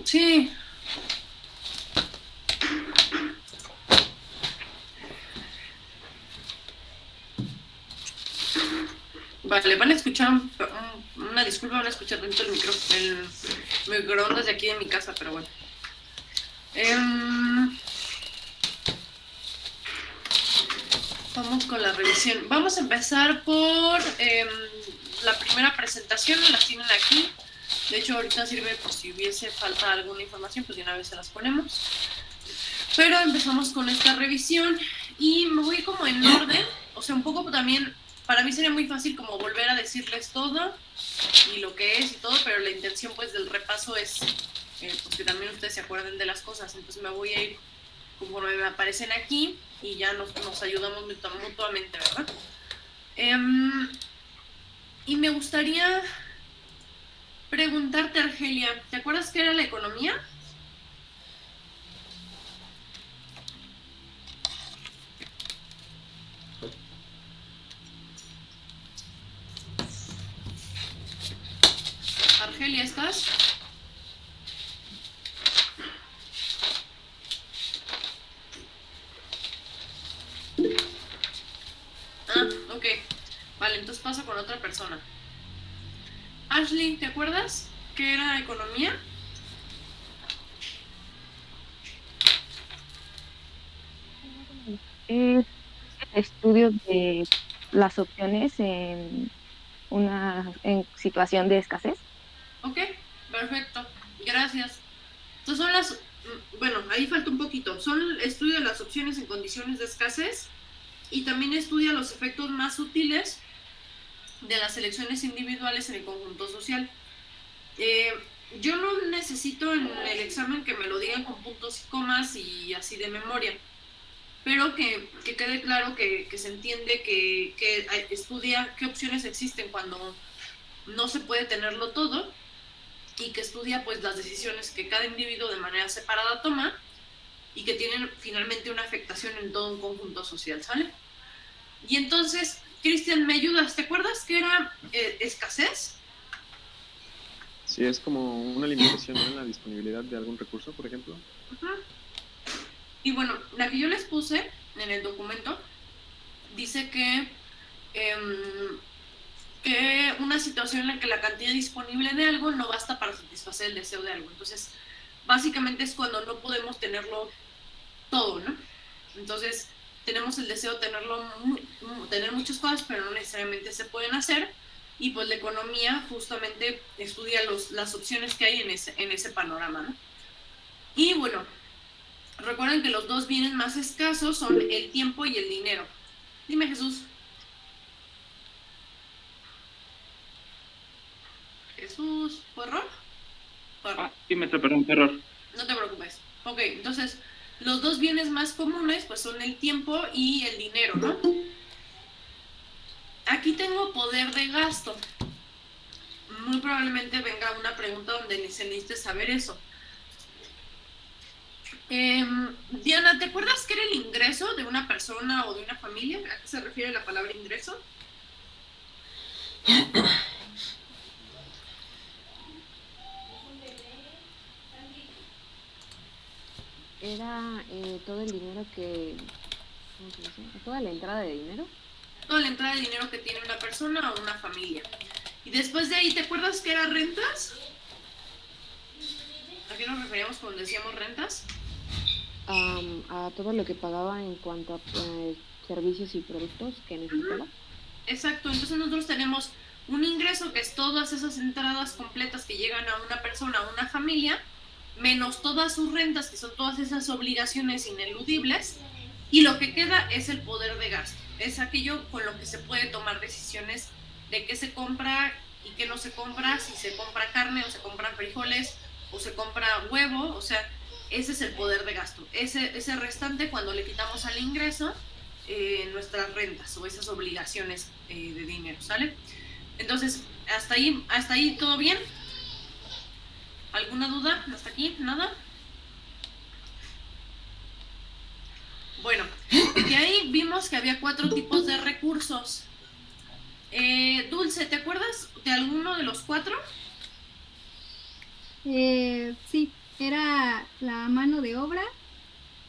Sí. Vale, van a escuchar una disculpa, van a escuchar dentro del microondas de aquí de mi casa, pero bueno. Vamos con la revisión. Vamos a empezar por la primera presentación, la tienen aquí. De hecho, ahorita sirve por si hubiese falta alguna información, pues de una vez se las ponemos. Pero empezamos con esta revisión y me voy como en orden, o sea, un poco también, para mí sería muy fácil como volver a decirles todo y lo que es y todo, pero la intención pues del repaso es pues que también ustedes se acuerden de las cosas, entonces me voy a ir conforme me aparecen aquí y ya nos ayudamos mutuamente, ¿verdad? Y me gustaría preguntarte, Argelia, ¿te acuerdas qué era la economía? Argelia, ¿estás? Ah, ok. Vale, entonces paso con otra persona. Ashley, ¿te acuerdas qué era economía? Es el estudio de las opciones en en situación de escasez. Ok, perfecto. Gracias. Entonces son las... Bueno, ahí falta un poquito. Son el estudio de las opciones en condiciones de escasez y también estudia los efectos más sutiles de las elecciones individuales en el conjunto social. Yo no necesito en el examen que me lo digan con puntos y comas y así de memoria, pero que quede claro que se entiende que estudia qué opciones existen cuando no se puede tenerlo todo y que estudia pues las decisiones que cada individuo de manera separada toma y que tienen finalmente una afectación en todo un conjunto social, ¿sale? Y entonces, Cristian, ¿me ayudas? ¿Te acuerdas que era escasez? Sí, es como una limitación, ¿no?, en la disponibilidad de algún recurso, por ejemplo. Uh-huh. Y bueno, la que yo les puse en el documento dice que una situación en la que la cantidad disponible de algo no basta para satisfacer el deseo de algo. Entonces, básicamente es cuando no podemos tenerlo todo, ¿no? Entonces, tenemos el deseo de tener muchas cosas, pero no necesariamente se pueden hacer. Y pues la economía justamente estudia las opciones que hay en ese panorama, ¿no? Y bueno, recuerden que los dos bienes más escasos son el tiempo y el dinero. Dime, Jesús. Jesús, ¿fue error? Sí, maestra, perdón, error. No te preocupes. Ok, entonces, los dos bienes más comunes pues son el tiempo y el dinero, ¿no? Aquí tengo poder de gasto. Muy probablemente venga una pregunta donde se necesite saber eso. Diana, ¿te acuerdas qué era el ingreso de una persona o de una familia? ¿A qué se refiere la palabra ingreso? Era todo el dinero ¿cómo se dice? Toda la entrada de dinero. Toda la entrada de dinero que tiene una persona o una familia. Y después de ahí, ¿te acuerdas qué era rentas? ¿A qué nos referíamos cuando decíamos rentas? A todo lo que pagaba en cuanto a servicios y productos que necesitaba. Exacto, entonces nosotros tenemos un ingreso que es todas esas entradas completas que llegan a una persona, a una familia, menos todas sus rentas, que son todas esas obligaciones ineludibles, y lo que queda es el poder de gasto. Es aquello con lo que se puede tomar decisiones de qué se compra y qué no se compra, si se compra carne o se compran frijoles o se compra huevo, o sea, ese es el poder de gasto. Ese restante, cuando le quitamos al ingreso, nuestras rentas o esas obligaciones de dinero, ¿sale? Entonces, hasta ahí todo bien. ¿Alguna duda? ¿Hasta aquí? ¿Nada? Bueno, de ahí vimos que había 4 tipos de recursos. Dulce, ¿te acuerdas de alguno de los 4? Sí, era la mano de obra,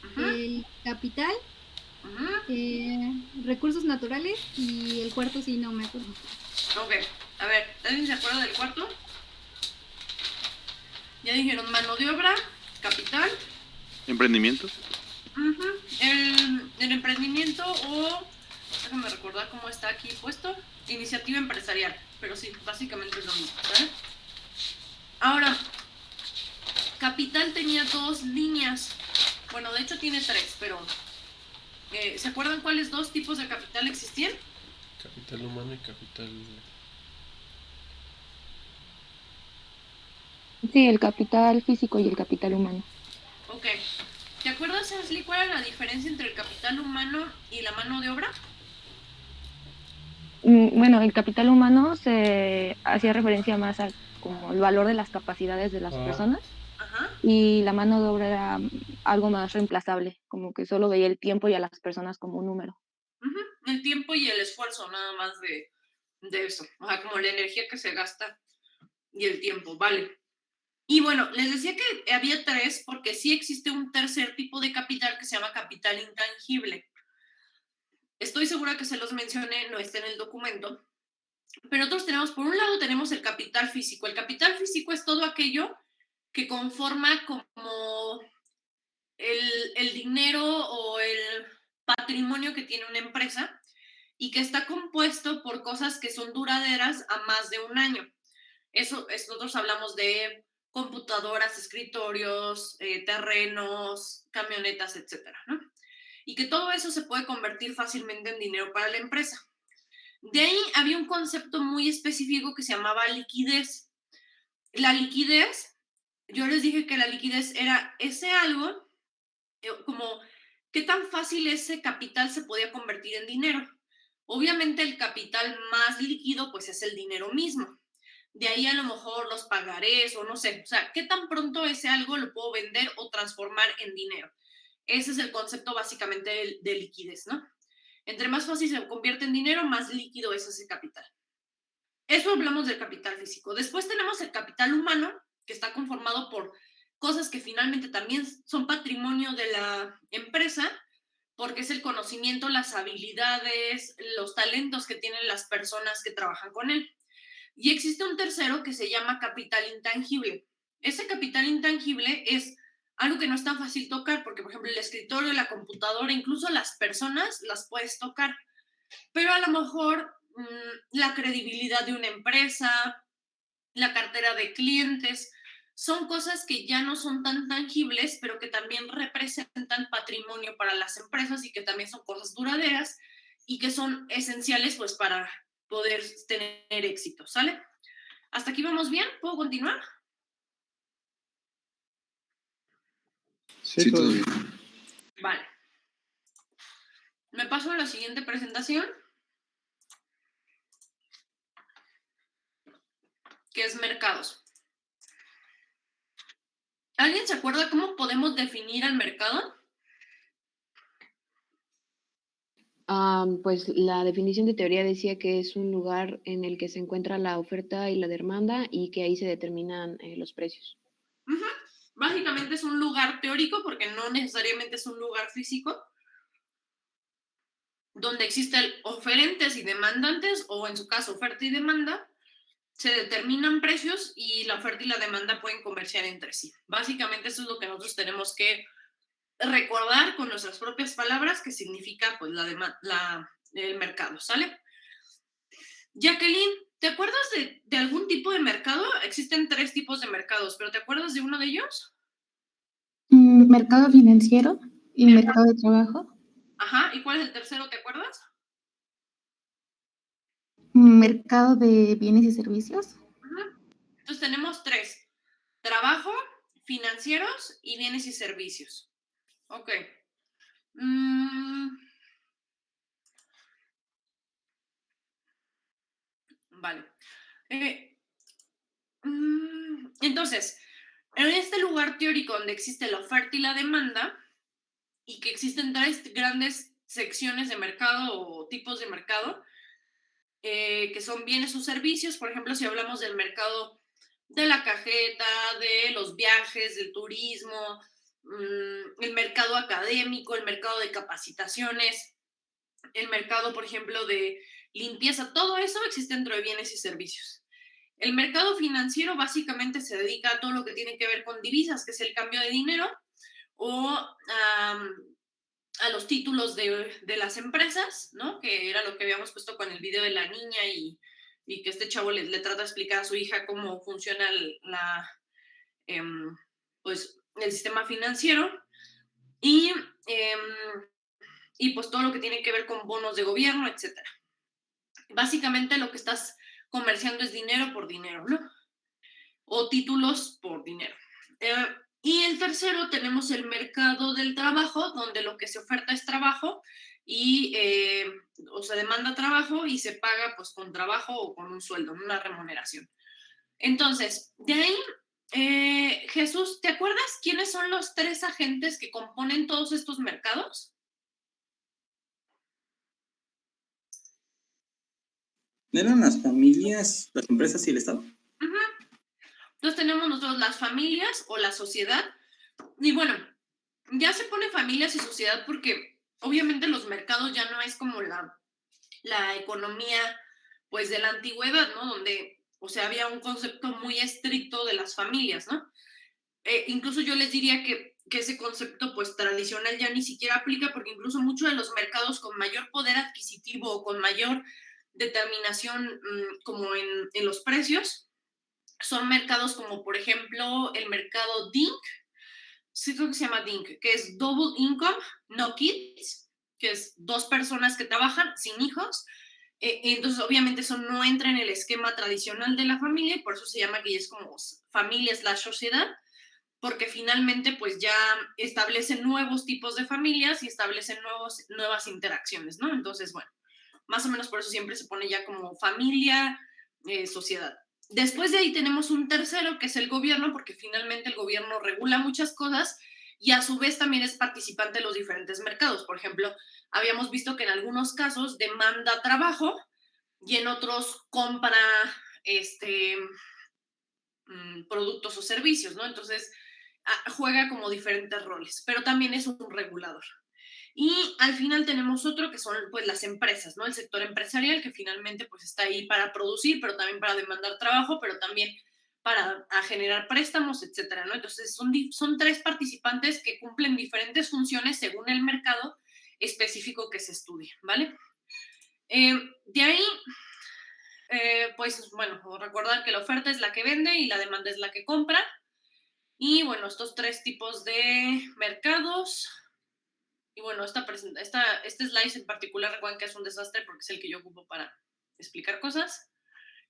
Ujú, el capital, ujú. recursos naturales y el cuarto sí no me acuerdo. Ok, a ver, ¿alguien se acuerda del cuarto? Ya dijeron mano de obra, capital, ¿Emprendimiento? el emprendimiento o, déjame recordar cómo está aquí puesto, iniciativa empresarial, pero sí, básicamente es lo mismo, ¿sabes? Ahora, capital tenía dos líneas, bueno, de hecho tiene tres, pero ¿se acuerdan cuáles dos tipos de capital existían? Capital humano y capital. Sí, el capital físico y el capital humano. Ok, ¿te acuerdas, Ashley, cuál era la diferencia entre el capital humano y la mano de obra? Bueno, el capital humano se hacía referencia más a como el valor de las capacidades de las personas Ajá. y la mano de obra era algo más reemplazable, como que solo veía el tiempo y a las personas como un número. Ujú, el tiempo y el esfuerzo, nada más de eso. O sea, como la energía que se gasta y el tiempo, vale. Y bueno, les decía que había tres porque sí existe un tercer tipo de capital que se llama capital intangible. Estoy segura que se los mencioné, no está en el documento. Pero nosotros tenemos, por un lado, tenemos el capital físico. El capital físico es todo aquello que conforma como el dinero o el patrimonio que tiene una empresa y que está compuesto por cosas que son duraderas a más de un año. Nosotros hablamos de computadoras, escritorios, terrenos, camionetas, etcétera, ¿no? Y que todo eso se puede convertir fácilmente en dinero para la empresa. De ahí había un concepto muy específico que se llamaba liquidez. La liquidez, yo les dije que la liquidez era ese algo como qué tan fácil ese capital se podía convertir en dinero. Obviamente el capital más líquido pues es el dinero mismo. De ahí a lo mejor los pagarés o no sé, o sea, qué tan pronto ese algo lo puedo vender o transformar en dinero. Ese es el concepto básicamente de liquidez, ¿no? Entre más fácil se convierte en dinero, más líquido es ese capital. Eso hablamos del capital físico. Después tenemos el capital humano, que está conformado por cosas que finalmente también son patrimonio de la empresa, porque es el conocimiento, las habilidades, los talentos que tienen las personas que trabajan con él. Y existe un tercero que se llama capital intangible. Ese capital intangible es algo que no es tan fácil tocar, porque por ejemplo el escritorio, la computadora, incluso las personas las puedes tocar, pero a lo mejor la credibilidad de una empresa, la cartera de clientes, son cosas que ya no son tan tangibles, pero que también representan patrimonio para las empresas y que también son cosas duraderas y que son esenciales pues para poder tener éxito, ¿sale? ¿Hasta aquí vamos bien? ¿Puedo continuar? Sí, todo bien. Vale. Me paso a la siguiente presentación, que es mercados. ¿Alguien se acuerda cómo podemos definir al mercado? Pues la definición de teoría decía que es un lugar en el que se encuentra la oferta y la demanda y que ahí se determinan los precios. Uh-huh. Básicamente es un lugar teórico porque no necesariamente es un lugar físico donde existen oferentes y demandantes o en su caso oferta y demanda, se determinan precios y la oferta y la demanda pueden comerciar entre sí. Básicamente eso es lo que nosotros tenemos que recordar con nuestras propias palabras que significa pues el mercado, ¿sale? Jacqueline, ¿te acuerdas de algún tipo de mercado? Existen tres tipos de mercados, pero ¿te acuerdas de uno de ellos? Mercado financiero y mercado de trabajo. Ajá, ¿y cuál es el tercero, te acuerdas? Mercado de bienes y servicios. Ajá. Entonces tenemos tres: trabajo, financieros y bienes y servicios. Ok. Vale. Entonces, en este lugar teórico donde existe la oferta y la demanda y que existen tres grandes secciones de mercado o tipos de mercado, que son bienes o servicios. Por ejemplo, si hablamos del mercado de la cajeta, de los viajes, del turismo, el mercado académico, el mercado de capacitaciones, el mercado, por ejemplo, de limpieza, todo eso existe dentro de bienes y servicios. El mercado financiero básicamente se dedica a todo lo que tiene que ver con divisas, que es el cambio de dinero, o a los títulos de las empresas, ¿no? Que era lo que habíamos puesto con el video de la niña y que este chavo le trata de explicar a su hija cómo funciona pues, el sistema financiero y pues todo lo que tiene que ver con bonos de gobierno, etcétera. Básicamente lo que estás comerciando es dinero por dinero, ¿no? O títulos por dinero. Y el tercero tenemos el mercado del trabajo, donde lo que se oferta es trabajo y o se demanda trabajo y se paga pues con trabajo o con un sueldo, una remuneración. Entonces, de ahí, Jesús, ¿te acuerdas quiénes son los 3 agentes que componen todos estos mercados? ¿Eran las familias, las empresas y el Estado? Entonces tenemos nosotros las familias o la sociedad. Y bueno, ya se pone familias y sociedad porque obviamente los mercados ya no es como la economía pues de la antigüedad, ¿no? Donde, o sea, había un concepto muy estricto de las familias, ¿no? Incluso yo les diría que ese concepto pues tradicional ya ni siquiera aplica porque incluso muchos de los mercados con mayor poder adquisitivo o con mayor determinación como en los precios son mercados como por ejemplo el mercado DINK, sí creo que se llama DINK, que es Double Income, No Kids, que es 2 personas que trabajan sin hijos. Entonces, obviamente, eso no entra en el esquema tradicional de la familia y por eso se llama que ya es como familia/sociedad, porque finalmente, pues ya establecen nuevos tipos de familias y establecen nuevas interacciones, ¿no? Entonces, bueno, más o menos por eso siempre se pone ya como familia, sociedad. Después de ahí tenemos un tercero, que es el gobierno, porque finalmente el gobierno regula muchas cosas y a su vez también es participante de los diferentes mercados. Por ejemplo, habíamos visto que en algunos casos demanda trabajo y en otros compra productos o servicios, ¿no? Entonces, juega como diferentes roles, pero también es un regulador. Y al final tenemos otro que son pues las empresas, ¿no? El sector empresarial que finalmente pues está ahí para producir, pero también para demandar trabajo, pero también para generar préstamos, etcétera, ¿no? Entonces son 3 participantes que cumplen diferentes funciones según el mercado específico que se estudia, ¿vale? De ahí, pues bueno, recordar que la oferta es la que vende y la demanda es la que compra. Y bueno, estos 3 tipos de mercados. Y bueno, este slide en particular, recuerden que es un desastre porque es el que yo ocupo para explicar cosas.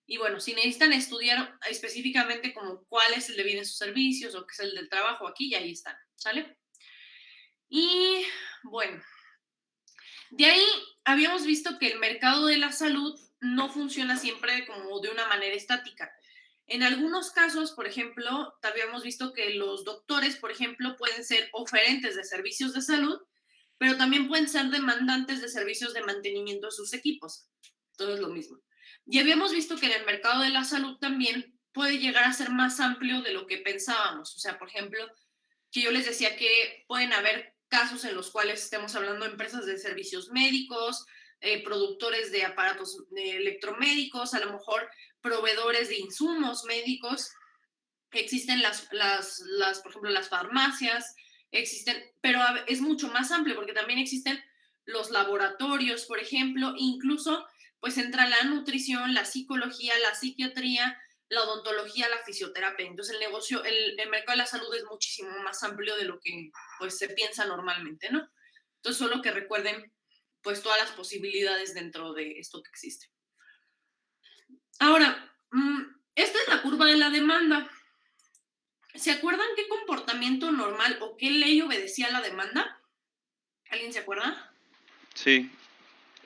Y bueno, si necesitan estudiar específicamente como cuál es el de bienes o servicios o qué es el del trabajo, aquí y ahí están, ¿sale? Y bueno, de ahí habíamos visto que el mercado de la salud no funciona siempre como de una manera estática. En algunos casos, por ejemplo, habíamos visto que los doctores, por ejemplo, pueden ser oferentes de servicios de salud, pero también pueden ser demandantes de servicios de mantenimiento de sus equipos. Todo es lo mismo. Y habíamos visto que en el mercado de la salud también puede llegar a ser más amplio de lo que pensábamos. O sea, por ejemplo, que yo les decía que pueden haber casos en los cuales estemos hablando de empresas de servicios médicos, productores de aparatos electromédicos, a lo mejor proveedores de insumos médicos. Existen por ejemplo, las farmacias, existen, pero es mucho más amplio porque también existen los laboratorios, por ejemplo, incluso pues entra la nutrición, la psicología, la psiquiatría, la odontología, la fisioterapia. Entonces el mercado de la salud es muchísimo más amplio de lo que pues se piensa normalmente, ¿no? Entonces solo que recuerden pues todas las posibilidades dentro de esto que existe. Ahora, esta es la curva de la demanda. ¿Se acuerdan qué comportamiento normal o qué ley obedecía la demanda? ¿Alguien se acuerda? Sí,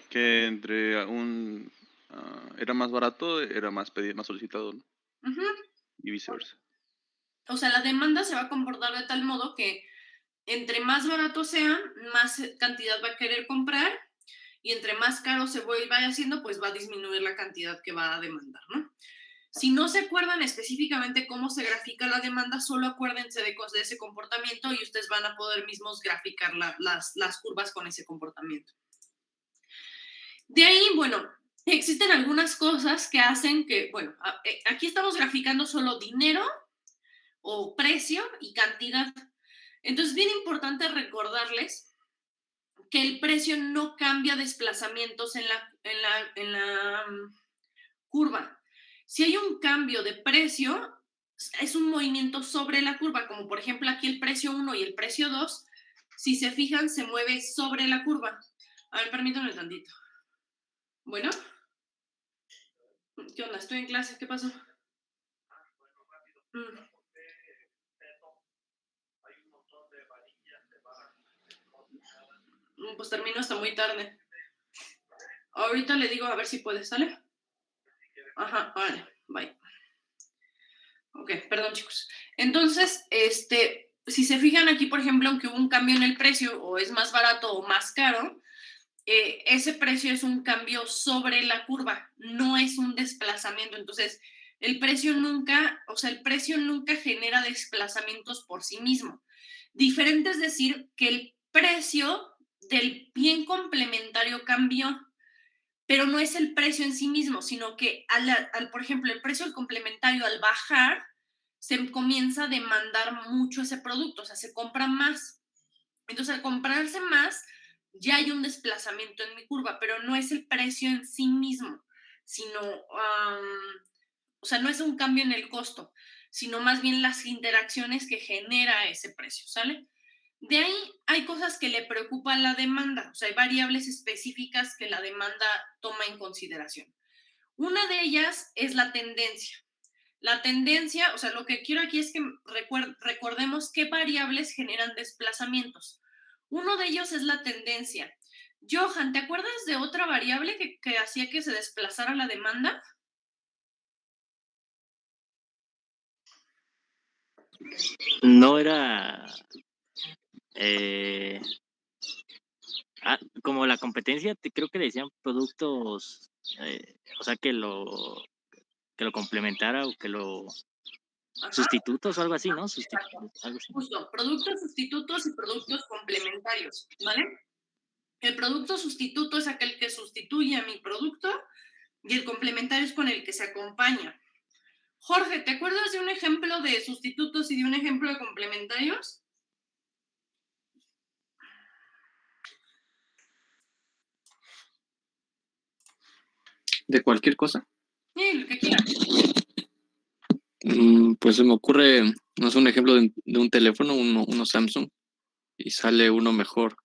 que entre era más barato, era más solicitado, ¿no? Y viceversa. O sea, la demanda se va a comportar de tal modo que entre más barato sea, más cantidad va a querer comprar y entre más caro se vaya haciendo, pues va a disminuir la cantidad que va a demandar, ¿no? Si no se acuerdan específicamente cómo se grafica la demanda, solo acuérdense de ese comportamiento y ustedes van a poder mismos graficar las curvas con ese comportamiento. De ahí, bueno, existen algunas cosas que hacen que, bueno, aquí estamos graficando solo dinero o precio y cantidad. Entonces, bien importante recordarles que el precio no cambia desplazamientos en la curva. Si hay un cambio de precio, es un movimiento sobre la curva, como por ejemplo aquí el precio 1 y el precio 2, si se fijan, se mueve sobre la curva. A ver, permítanme tantito. Bueno, ¿qué onda? Estoy en clase, ¿qué pasó? Pues termino hasta muy tarde. Ahorita le digo a ver si puede, ¿sale? Ajá, vale, bye. Ok, perdón, chicos. Entonces, si se fijan aquí, por ejemplo, aunque hubo un cambio en el precio, o es más barato o más caro, ese precio es un cambio sobre la curva, no es un desplazamiento. Entonces, el precio nunca genera desplazamientos por sí mismo. Diferente es decir que el precio del bien complementario cambió, pero no es el precio en sí mismo, sino que, por ejemplo, el precio del complementario al bajar, se comienza a demandar mucho ese producto, o sea, se compra más. Entonces, al comprarse más, ya hay un desplazamiento en mi curva, pero no es el precio en sí mismo, sino, o sea, no es un cambio en el costo, sino más bien las interacciones que genera ese precio, ¿sale? De ahí hay cosas que le preocupan a la demanda, o sea, hay variables específicas que la demanda toma en consideración. Una de ellas es la tendencia. La tendencia, o sea, lo que quiero aquí es que recordemos qué variables generan desplazamientos. Uno de ellos es la tendencia. Johan, ¿te acuerdas de otra variable que hacía que se desplazara la demanda? No era como la competencia, creo que le decían productos, o sea, que lo complementara o que lo sustitutos o algo así, ¿no? Algo así. Justo, productos sustitutos y productos complementarios, ¿vale? El producto sustituto es aquel que sustituye a mi producto y el complementario es con el que se acompaña. Jorge, ¿te acuerdas de un ejemplo de sustitutos y de un ejemplo de complementarios? ¿De cualquier cosa? Sí, lo que quieras. Pues se me ocurre, no sé, un ejemplo de un teléfono, uno Samsung, y sale uno mejor,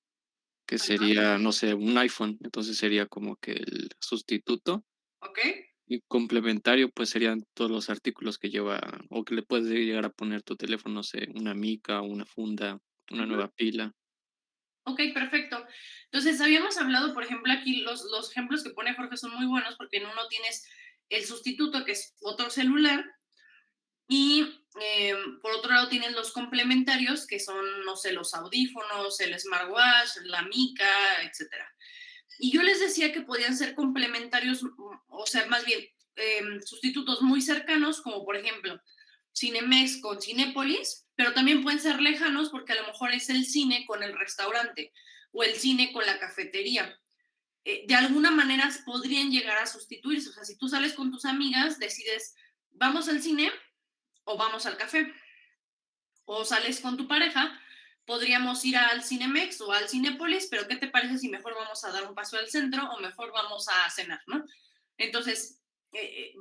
que sería, no sé, un iPhone. Entonces sería como que el sustituto. Ok. Y complementario, pues serían todos los artículos que lleva, o que le puedes llegar a poner tu teléfono, no sé, una mica, una funda, una nueva pila. Ok, perfecto. Entonces, habíamos hablado, por ejemplo, aquí los ejemplos que pone Jorge son muy buenos porque en uno tienes el sustituto, que es otro celular, y por otro lado tienes los complementarios, que son, no sé, los audífonos, el smartwatch, la mica, etc. Y yo les decía que podían ser complementarios, o sea, más bien sustitutos muy cercanos, como por ejemplo Cinemex con Cinépolis, pero también pueden ser lejanos porque a lo mejor es el cine con el restaurante o el cine con la cafetería. De alguna manera podrían llegar a sustituirse. O sea, si tú sales con tus amigas, decides, ¿vamos al cine o vamos al café? O sales con tu pareja, podríamos ir al Cinemex o al Cinépolis, pero ¿qué te parece si mejor vamos a dar un paso al centro o mejor vamos a cenar, ¿no? Entonces,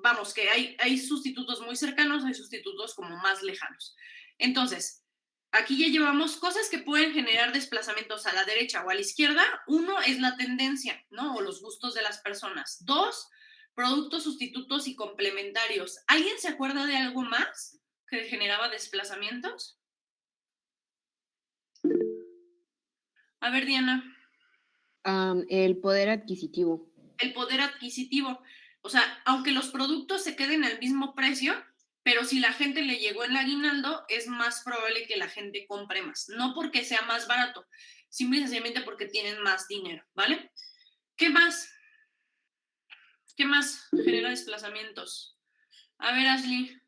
vamos, que hay sustitutos muy cercanos, hay sustitutos como más lejanos. Entonces, aquí ya llevamos cosas que pueden generar desplazamientos a la derecha o a la izquierda. Uno es la tendencia, ¿no? O los gustos de las personas. Dos, productos sustitutos y complementarios. ¿Alguien se acuerda de algo más que generaba desplazamientos? A ver, Diana. El poder adquisitivo. El poder adquisitivo. O sea, aunque los productos se queden al mismo precio, pero si la gente le llegó el aguinaldo, es más probable que la gente compre más. No porque sea más barato, simple y sencillamente porque tienen más dinero, ¿vale? ¿Qué más? ¿Qué más genera desplazamientos? A ver, Ashley.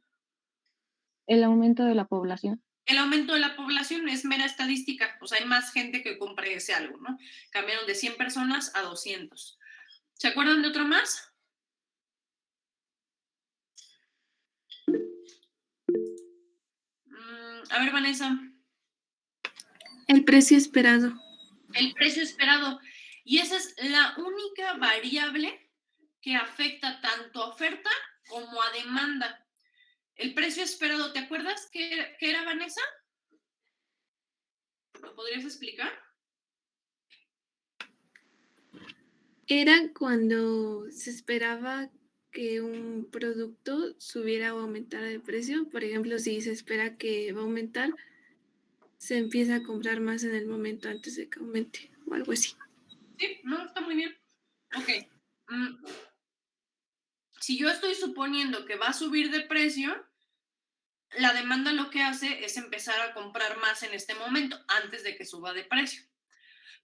El aumento de la población. El aumento de la población es mera estadística, o sea, hay más gente que compra ese algo, ¿no? Cambiaron de 100 personas a 200. ¿Se acuerdan de otro más? A ver, Vanessa. El precio esperado. El precio esperado. Y esa es la única variable que afecta tanto a oferta como a demanda. El precio esperado, ¿te acuerdas qué era, Vanessa? ¿Lo podrías explicar? Era cuando se esperaba que un producto subiera o aumentara de precio. Por ejemplo, si se espera que va a aumentar, se empieza a comprar más en el momento antes de que aumente o algo así. Sí, no, está muy bien. Ok. Si yo estoy suponiendo que va a subir de precio, la demanda lo que hace es empezar a comprar más en este momento, antes de que suba de precio.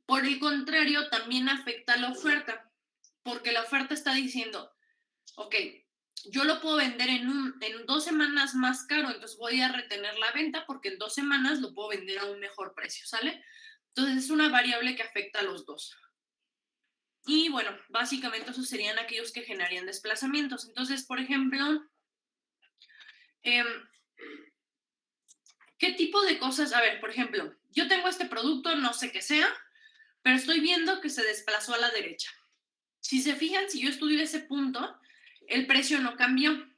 Por el contrario, también afecta la oferta, porque la oferta está diciendo, ok, yo lo puedo vender en 2 semanas más caro, entonces voy a retener la venta porque en 2 semanas lo puedo vender a un mejor precio, ¿sale? Entonces es una variable que afecta a los dos. Y bueno, básicamente esos serían aquellos que generarían desplazamientos. Entonces, por ejemplo, ¿qué tipo de cosas? A ver, por ejemplo, yo tengo este producto, no sé qué sea, pero estoy viendo que se desplazó a la derecha. Si se fijan, si yo estudio ese punto, el precio no cambió,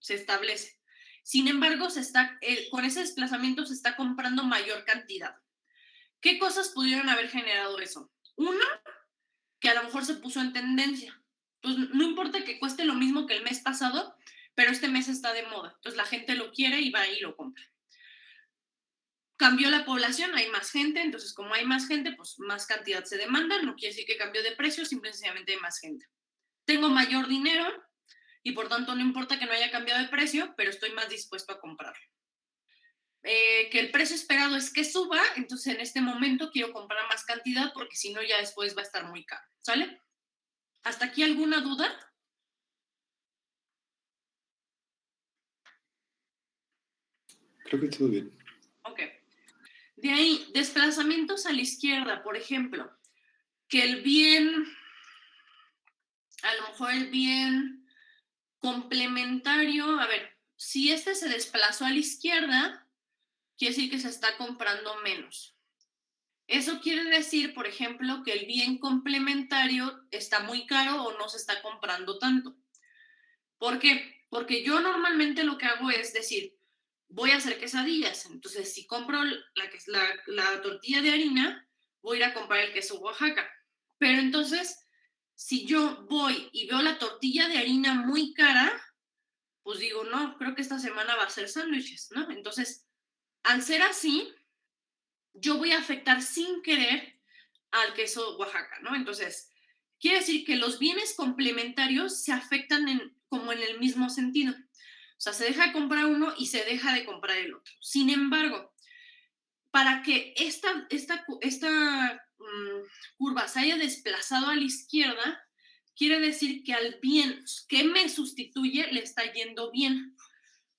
se establece. Sin embargo, con ese desplazamiento se está comprando mayor cantidad. ¿Qué cosas pudieron haber generado eso? Una, que a lo mejor se puso en tendencia. Pues no importa que cueste lo mismo que el mes pasado, pero este mes está de moda. Entonces la gente lo quiere y va y lo compra. Cambió la población, hay más gente, entonces como hay más gente, pues más cantidad se demanda, no quiere decir que cambió de precio, simplemente hay más gente. Tengo mayor dinero y por tanto no importa que no haya cambiado de precio, pero estoy más dispuesto a comprarlo. Que el precio esperado es que suba, entonces en este momento quiero comprar más cantidad porque si no ya después va a estar muy caro, ¿sale? ¿Hasta aquí alguna duda? Creo que todo bien. Ok. De ahí, desplazamientos a la izquierda, por ejemplo, que el bien, a lo mejor el bien complementario, a ver, si este se desplazó a la izquierda, quiere decir que se está comprando menos. Eso quiere decir, por ejemplo, que el bien complementario está muy caro o no se está comprando tanto. ¿Por qué? Porque yo normalmente lo que hago es decir, voy a hacer quesadillas. Entonces, si compro la tortilla de harina, voy a ir a comprar el queso Oaxaca. Pero entonces, si yo voy y veo la tortilla de harina muy cara, pues digo, no, creo que esta semana va a ser sándwiches, ¿no? Entonces, al ser así, yo voy a afectar sin querer al queso Oaxaca, ¿no? Entonces, quiere decir que los bienes complementarios se afectan como en el mismo sentido. O sea, se deja de comprar uno y se deja de comprar el otro. Sin embargo, para que esta curva se haya desplazado a la izquierda, quiere decir que al bien que me sustituye le está yendo bien,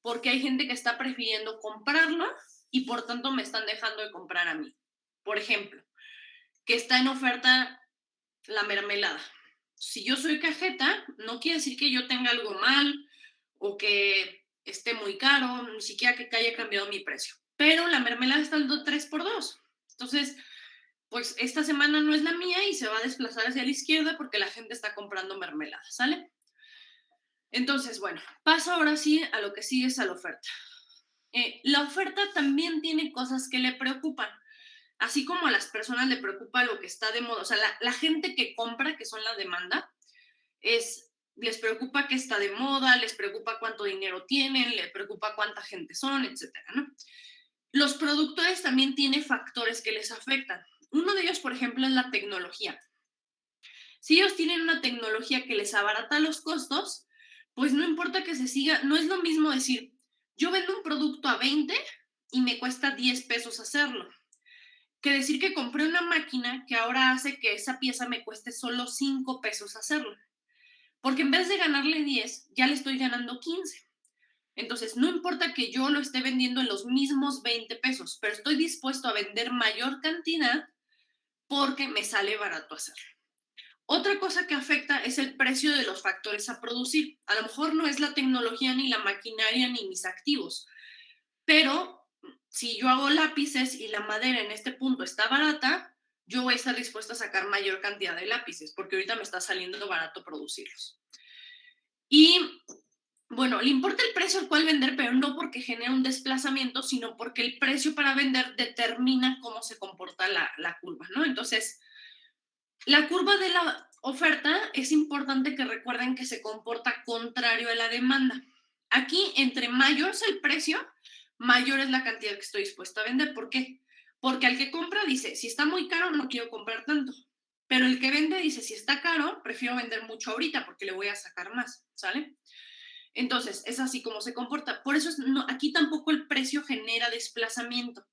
porque hay gente que está prefiriendo comprarlo y por tanto me están dejando de comprar a mí. Por ejemplo, que está en oferta la mermelada. Si yo soy cajeta, no quiere decir que yo tenga algo mal o que esté muy caro, ni siquiera que haya cambiado mi precio. Pero la mermelada está dando 3x2. Entonces, pues esta semana no es la mía y se va a desplazar hacia la izquierda porque la gente está comprando mermelada, ¿sale? Entonces, bueno, paso ahora sí a lo que sigue es a la oferta. La oferta también tiene cosas que le preocupan. Así como a las personas le preocupa lo que está de moda, o sea, la gente que compra, que son la demanda, les preocupa que está de moda, les preocupa cuánto dinero tienen, les preocupa cuánta gente son, etcétera, ¿no? Los productores también tienen factores que les afectan. Uno de ellos, por ejemplo, es la tecnología. Si ellos tienen una tecnología que les abarata los costos, pues no importa que se siga, no es lo mismo decir, yo vendo un producto a 20 y me cuesta 10 pesos hacerlo, que decir que compré una máquina que ahora hace que esa pieza me cueste solo 5 pesos hacerlo. Porque en vez de ganarle 10, ya le estoy ganando 15. Entonces, no importa que yo lo esté vendiendo en los mismos 20 pesos, pero estoy dispuesto a vender mayor cantidad porque me sale barato hacerlo. Otra cosa que afecta es el precio de los factores a producir. A lo mejor no es la tecnología, ni la maquinaria, ni mis activos, pero si yo hago lápices y la madera en este punto está barata, yo voy a estar dispuesta a sacar mayor cantidad de lápices, porque ahorita me está saliendo barato producirlos. Y bueno, le importa el precio al cual vender, pero no porque genera un desplazamiento, sino porque el precio para vender determina cómo se comporta la curva, ¿no? Entonces, la curva de la oferta es importante que recuerden que se comporta contrario a la demanda. Aquí, entre mayor es el precio, mayor es la cantidad que estoy dispuesta a vender. ¿Por qué? Porque al que compra dice, si está muy caro, no quiero comprar tanto. Pero el que vende dice, si está caro, prefiero vender mucho ahorita porque le voy a sacar más, ¿sale? Entonces, es así como se comporta. Por eso aquí tampoco el precio genera desplazamiento,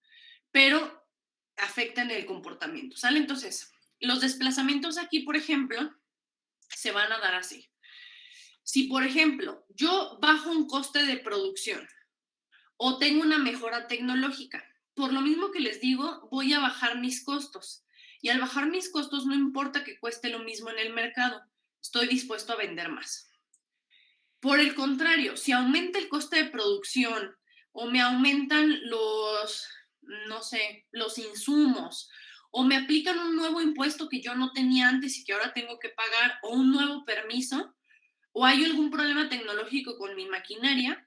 pero afecta en el comportamiento, ¿sale? Entonces, los desplazamientos aquí, por ejemplo, se van a dar así. Si, por ejemplo, yo bajo un coste de producción o tengo una mejora tecnológica, por lo mismo que les digo, voy a bajar mis costos. Y al bajar mis costos, no importa que cueste lo mismo en el mercado, estoy dispuesto a vender más. Por el contrario, si aumenta el coste de producción o me aumentan los, no sé, los insumos, o me aplican un nuevo impuesto que yo no tenía antes y que ahora tengo que pagar, o un nuevo permiso, o hay algún problema tecnológico con mi maquinaria,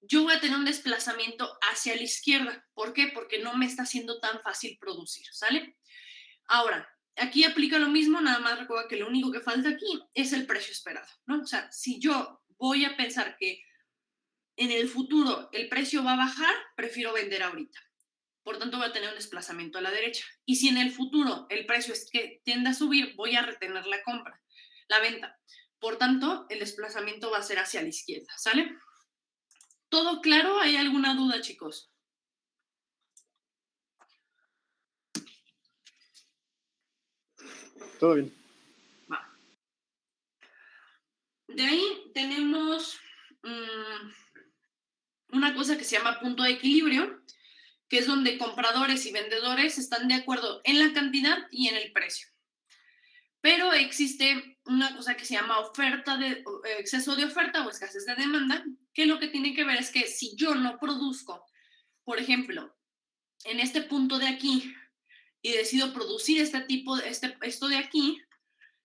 yo voy a tener un desplazamiento hacia la izquierda. ¿Por qué? Porque no me está siendo tan fácil producir, ¿sale? Ahora, aquí aplica lo mismo, nada más recuerda que lo único que falta aquí es el precio esperado, ¿no? O sea, si yo voy a pensar que en el futuro el precio va a bajar, prefiero vender ahorita. Por tanto, voy a tener un desplazamiento a la derecha. Y si en el futuro el precio es que tiende a subir, voy a retener la venta. Por tanto, el desplazamiento va a ser hacia la izquierda, ¿sale? ¿Todo claro? ¿Hay alguna duda, chicos? Todo bien. Va. De ahí tenemos una cosa que se llama punto de equilibrio, que es donde compradores y vendedores están de acuerdo en la cantidad y en el precio. Pero existe una cosa que se llama exceso de oferta o escasez de demanda, que lo que tiene que ver es que si yo no produzco, por ejemplo, en este punto de aquí, y decido producir esto de aquí,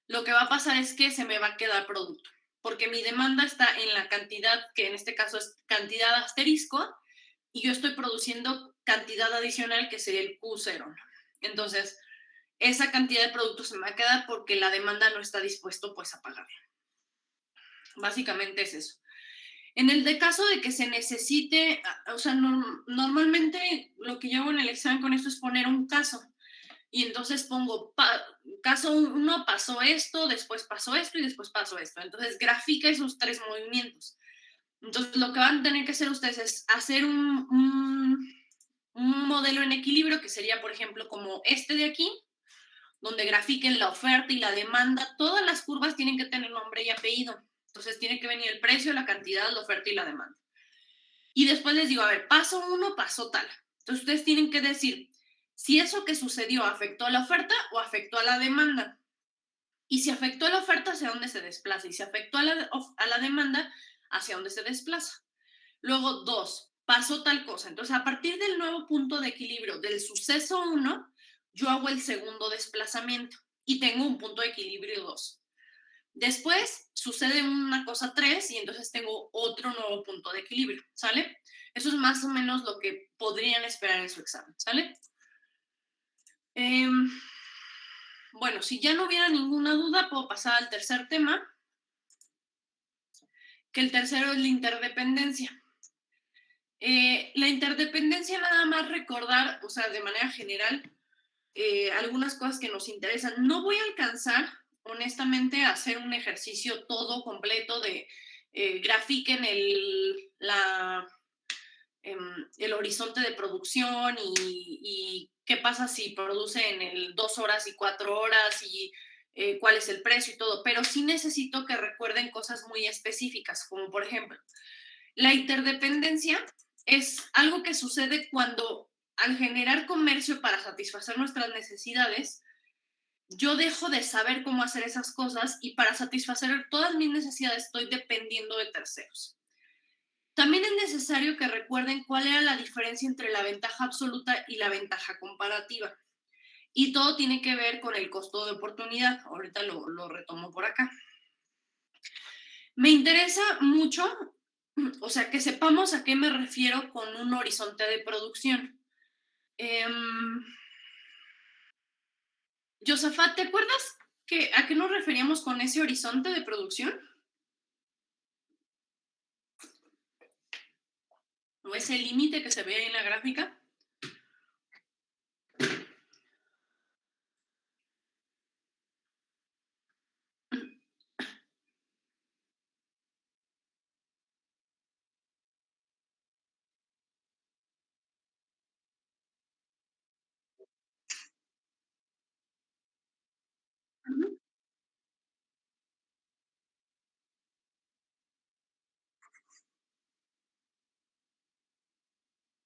lo que va a pasar es que se me va a quedar producto, porque mi demanda está en la cantidad, que en este caso es cantidad asterisco, y yo estoy produciendo cantidad adicional, que sería el Q0. Entonces, esa cantidad de productos se me va a quedar porque la demanda no está dispuesto pues a pagarla. Básicamente es eso. En el caso de que se necesite, o sea, normalmente lo que yo hago en el examen con esto es poner un caso. Y entonces pongo, caso 1 pasó esto, después pasó esto y después pasó esto. Entonces grafica esos 3 movimientos. Entonces lo que van a tener que hacer ustedes es hacer un modelo en equilibrio, que sería, por ejemplo, como este de aquí, donde grafiquen la oferta y la demanda. Todas las curvas tienen que tener nombre y apellido. Entonces tiene que venir el precio, la cantidad, la oferta y la demanda. Y después les digo, a ver, paso 1, pasó tal. Entonces ustedes tienen que decir si eso que sucedió afectó a la oferta o afectó a la demanda. Y si afectó a la oferta, ¿hacia dónde se desplaza? Y si afectó a la demanda, ¿hacia dónde se desplaza? Luego, 2, pasó tal cosa. Entonces, a partir del nuevo punto de equilibrio del suceso 1, yo hago el segundo desplazamiento y tengo un punto de equilibrio 2. Después sucede una cosa 3 y entonces tengo otro nuevo punto de equilibrio, ¿sale? Eso es más o menos lo que podrían esperar en su examen, ¿sale? Bueno, si ya no hubiera ninguna duda, puedo pasar al tercer tema, que el tercero es la interdependencia. La interdependencia, nada más recordar, o sea, de manera general, algunas cosas que nos interesan. No voy a alcanzar, honestamente, a hacer un ejercicio todo completo de grafiquen el horizonte de producción y qué pasa si produce en 2 horas y 4 horas y cuál es el precio y todo, pero sí necesito que recuerden cosas muy específicas, como por ejemplo, La interdependencia es algo que sucede cuando al generar comercio para satisfacer nuestras necesidades, yo dejo de saber cómo hacer esas cosas y para satisfacer todas mis necesidades estoy dependiendo de terceros. También es necesario que recuerden cuál era la diferencia entre la ventaja absoluta y la ventaja comparativa. Y todo tiene que ver con el costo de oportunidad. Ahorita lo retomo por acá. Me interesa mucho, o sea, que sepamos a qué me refiero con un horizonte de producción. Josafat, ¿te acuerdas a qué nos referíamos con ese horizonte de producción? ¿O ese límite que se ve ahí en la gráfica?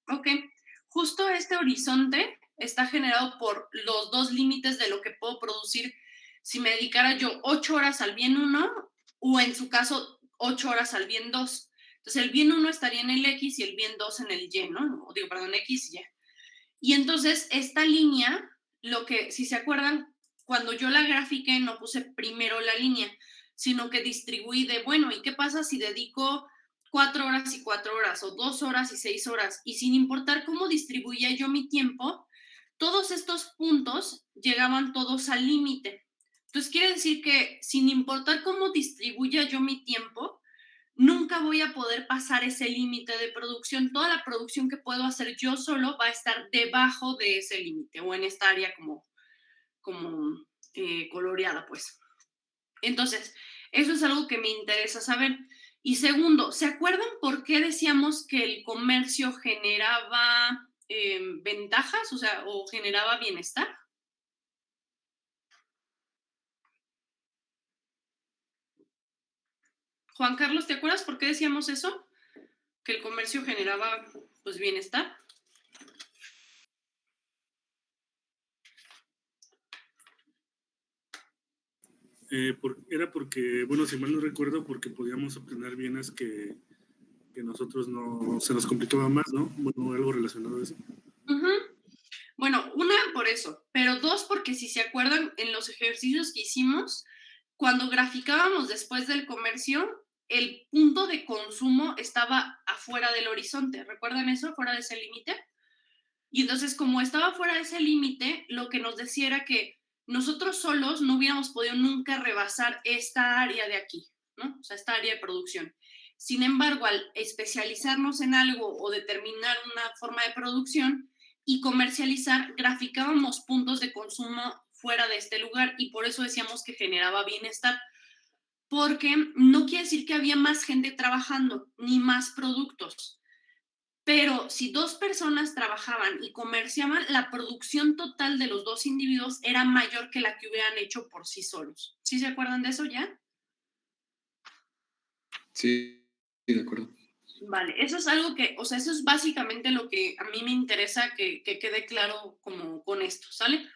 Ok, justo este horizonte está generado por los dos límites de lo que puedo producir si me dedicara yo 8 horas al bien 1 o en su caso 8 horas al bien 2. Entonces el bien 1 estaría en el X y el bien 2 en el Y, ¿no? O digo, perdón, X y Y. Y entonces esta línea, si se acuerdan, cuando yo la grafiqué no puse primero la línea, sino que distribuí de, bueno, ¿y qué pasa si dedico 4 horas y 4 horas o 2 horas y 6 horas? Y sin importar cómo distribuía yo mi tiempo, todos estos puntos llegaban todos al límite. Entonces quiere decir que sin importar cómo distribuya yo mi tiempo, nunca voy a poder pasar ese límite de producción. Toda la producción que puedo hacer yo solo va a estar debajo de ese límite o en esta área como coloreada, pues. Entonces, eso es algo que me interesa saber. Y segundo, ¿se acuerdan por qué decíamos que el comercio generaba ventajas, o generaba bienestar? Juan Carlos, ¿te acuerdas por qué decíamos eso? Que el comercio generaba, pues, bienestar. Era porque, bueno, si mal no recuerdo, porque podíamos obtener bienes que nosotros no se nos complicaba más, ¿no? Bueno, algo relacionado a eso. Bueno, una por eso, pero dos porque si se acuerdan en los ejercicios que hicimos, cuando graficábamos después del comercio, el punto de consumo estaba afuera del horizonte. ¿Recuerdan eso? Fuera de ese límite. Y entonces, como estaba fuera de ese límite, lo que nos decía era que nosotros solos no hubiéramos podido nunca rebasar esta área de aquí, ¿no? O sea, esta área de producción. Sin embargo, al especializarnos en algo o determinar una forma de producción y comercializar, graficábamos puntos de consumo fuera de este lugar y por eso decíamos que generaba bienestar. Porque no quiere decir que había más gente trabajando ni más productos. Pero si 2 personas trabajaban y comerciaban, la producción total de los 2 individuos era mayor que la que hubieran hecho por sí solos. ¿Sí se acuerdan de eso ya? Sí, de acuerdo. Vale, eso es algo que, o sea, eso es básicamente lo que a mí me interesa que quede claro como con esto, ¿sale?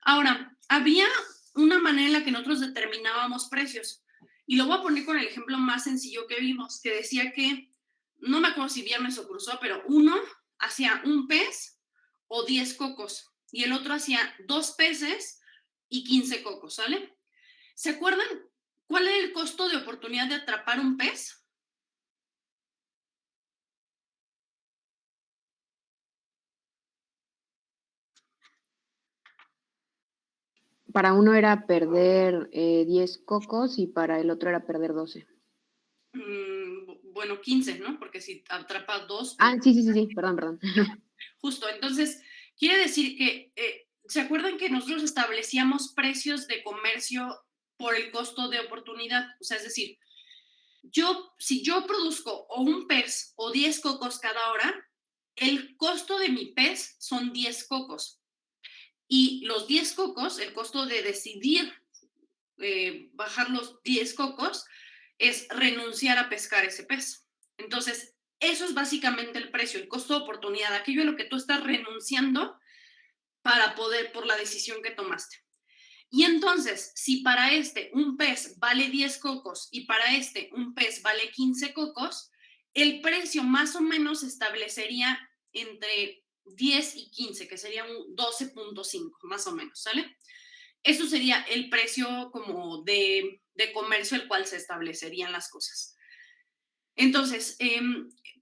Ahora, había una manera en la que nosotros determinábamos precios. Y lo voy a poner con el ejemplo más sencillo que vimos, que decía que no me acuerdo si viernes o cruzó, pero uno hacía un pez o 10 cocos y el otro hacía 2 peces y 15 cocos, ¿sale? ¿Se acuerdan cuál era el costo de oportunidad de atrapar un pez? Para uno era perder 10 cocos y para el otro era perder 12. Bueno, 15, ¿no? Porque si atrapas 2... Ah, sí, perdón. Justo, entonces, quiere decir que, ¿se acuerdan que nosotros establecíamos precios de comercio por el costo de oportunidad? O sea, es decir, si yo produzco o un pez o 10 cocos cada hora, el costo de mi pez son 10 cocos. Y los 10 cocos, el costo de decidir bajar los 10 cocos es renunciar a pescar ese pez. Entonces, eso es básicamente el precio, el costo de oportunidad, aquello a lo que tú estás renunciando para poder, por la decisión que tomaste. Y entonces, si para este un pez vale 10 cocos y para este un pez vale 15 cocos, el precio más o menos se establecería entre 10 y 15, que sería un 12.5, más o menos, ¿sale? Eso sería el precio como de comercio al cual se establecerían las cosas. Entonces,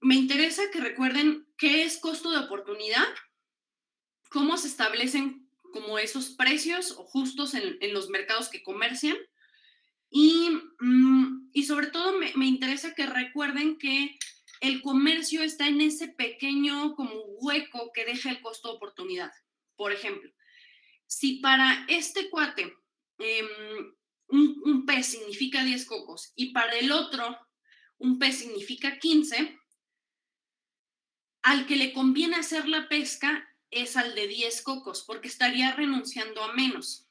me interesa que recuerden qué es costo de oportunidad, cómo se establecen como esos precios o justos en los mercados que comercian y sobre todo me interesa que recuerden que el comercio está en ese pequeño como hueco que deja el costo de oportunidad. Por ejemplo, si para este cuate un pez significa 10 cocos y para el otro un pez significa 15, al que le conviene hacer la pesca es al de 10 cocos, porque estaría renunciando a menos.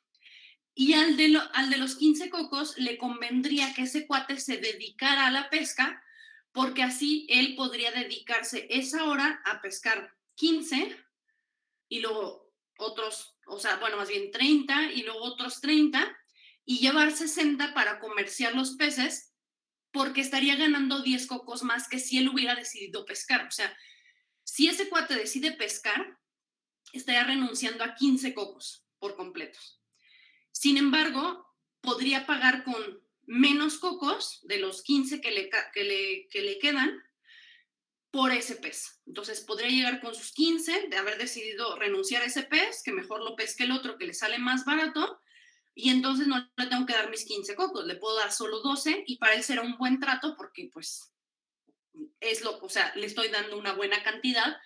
Y al de los 15 cocos le convendría que ese cuate se dedicara a la pesca, porque así él podría dedicarse esa hora a pescar 15 y luego otros, o sea, bueno, más bien 30 y luego otros 30 y llevar 60 para comerciar los peces, porque estaría ganando 10 cocos más que si él hubiera decidido pescar. O sea, si ese cuate decide pescar, estaría renunciando a 15 cocos por completos. Sin embargo, podría pagar con menos cocos de los 15 que le quedan por ese pez. Entonces, podría llegar con sus 15 de haber decidido renunciar a ese pez, que mejor lo pesque el otro, que le sale más barato, y entonces no le tengo que dar mis 15 cocos, le puedo dar solo 12 y para él será un buen trato porque pues o sea, le estoy dando una buena cantidad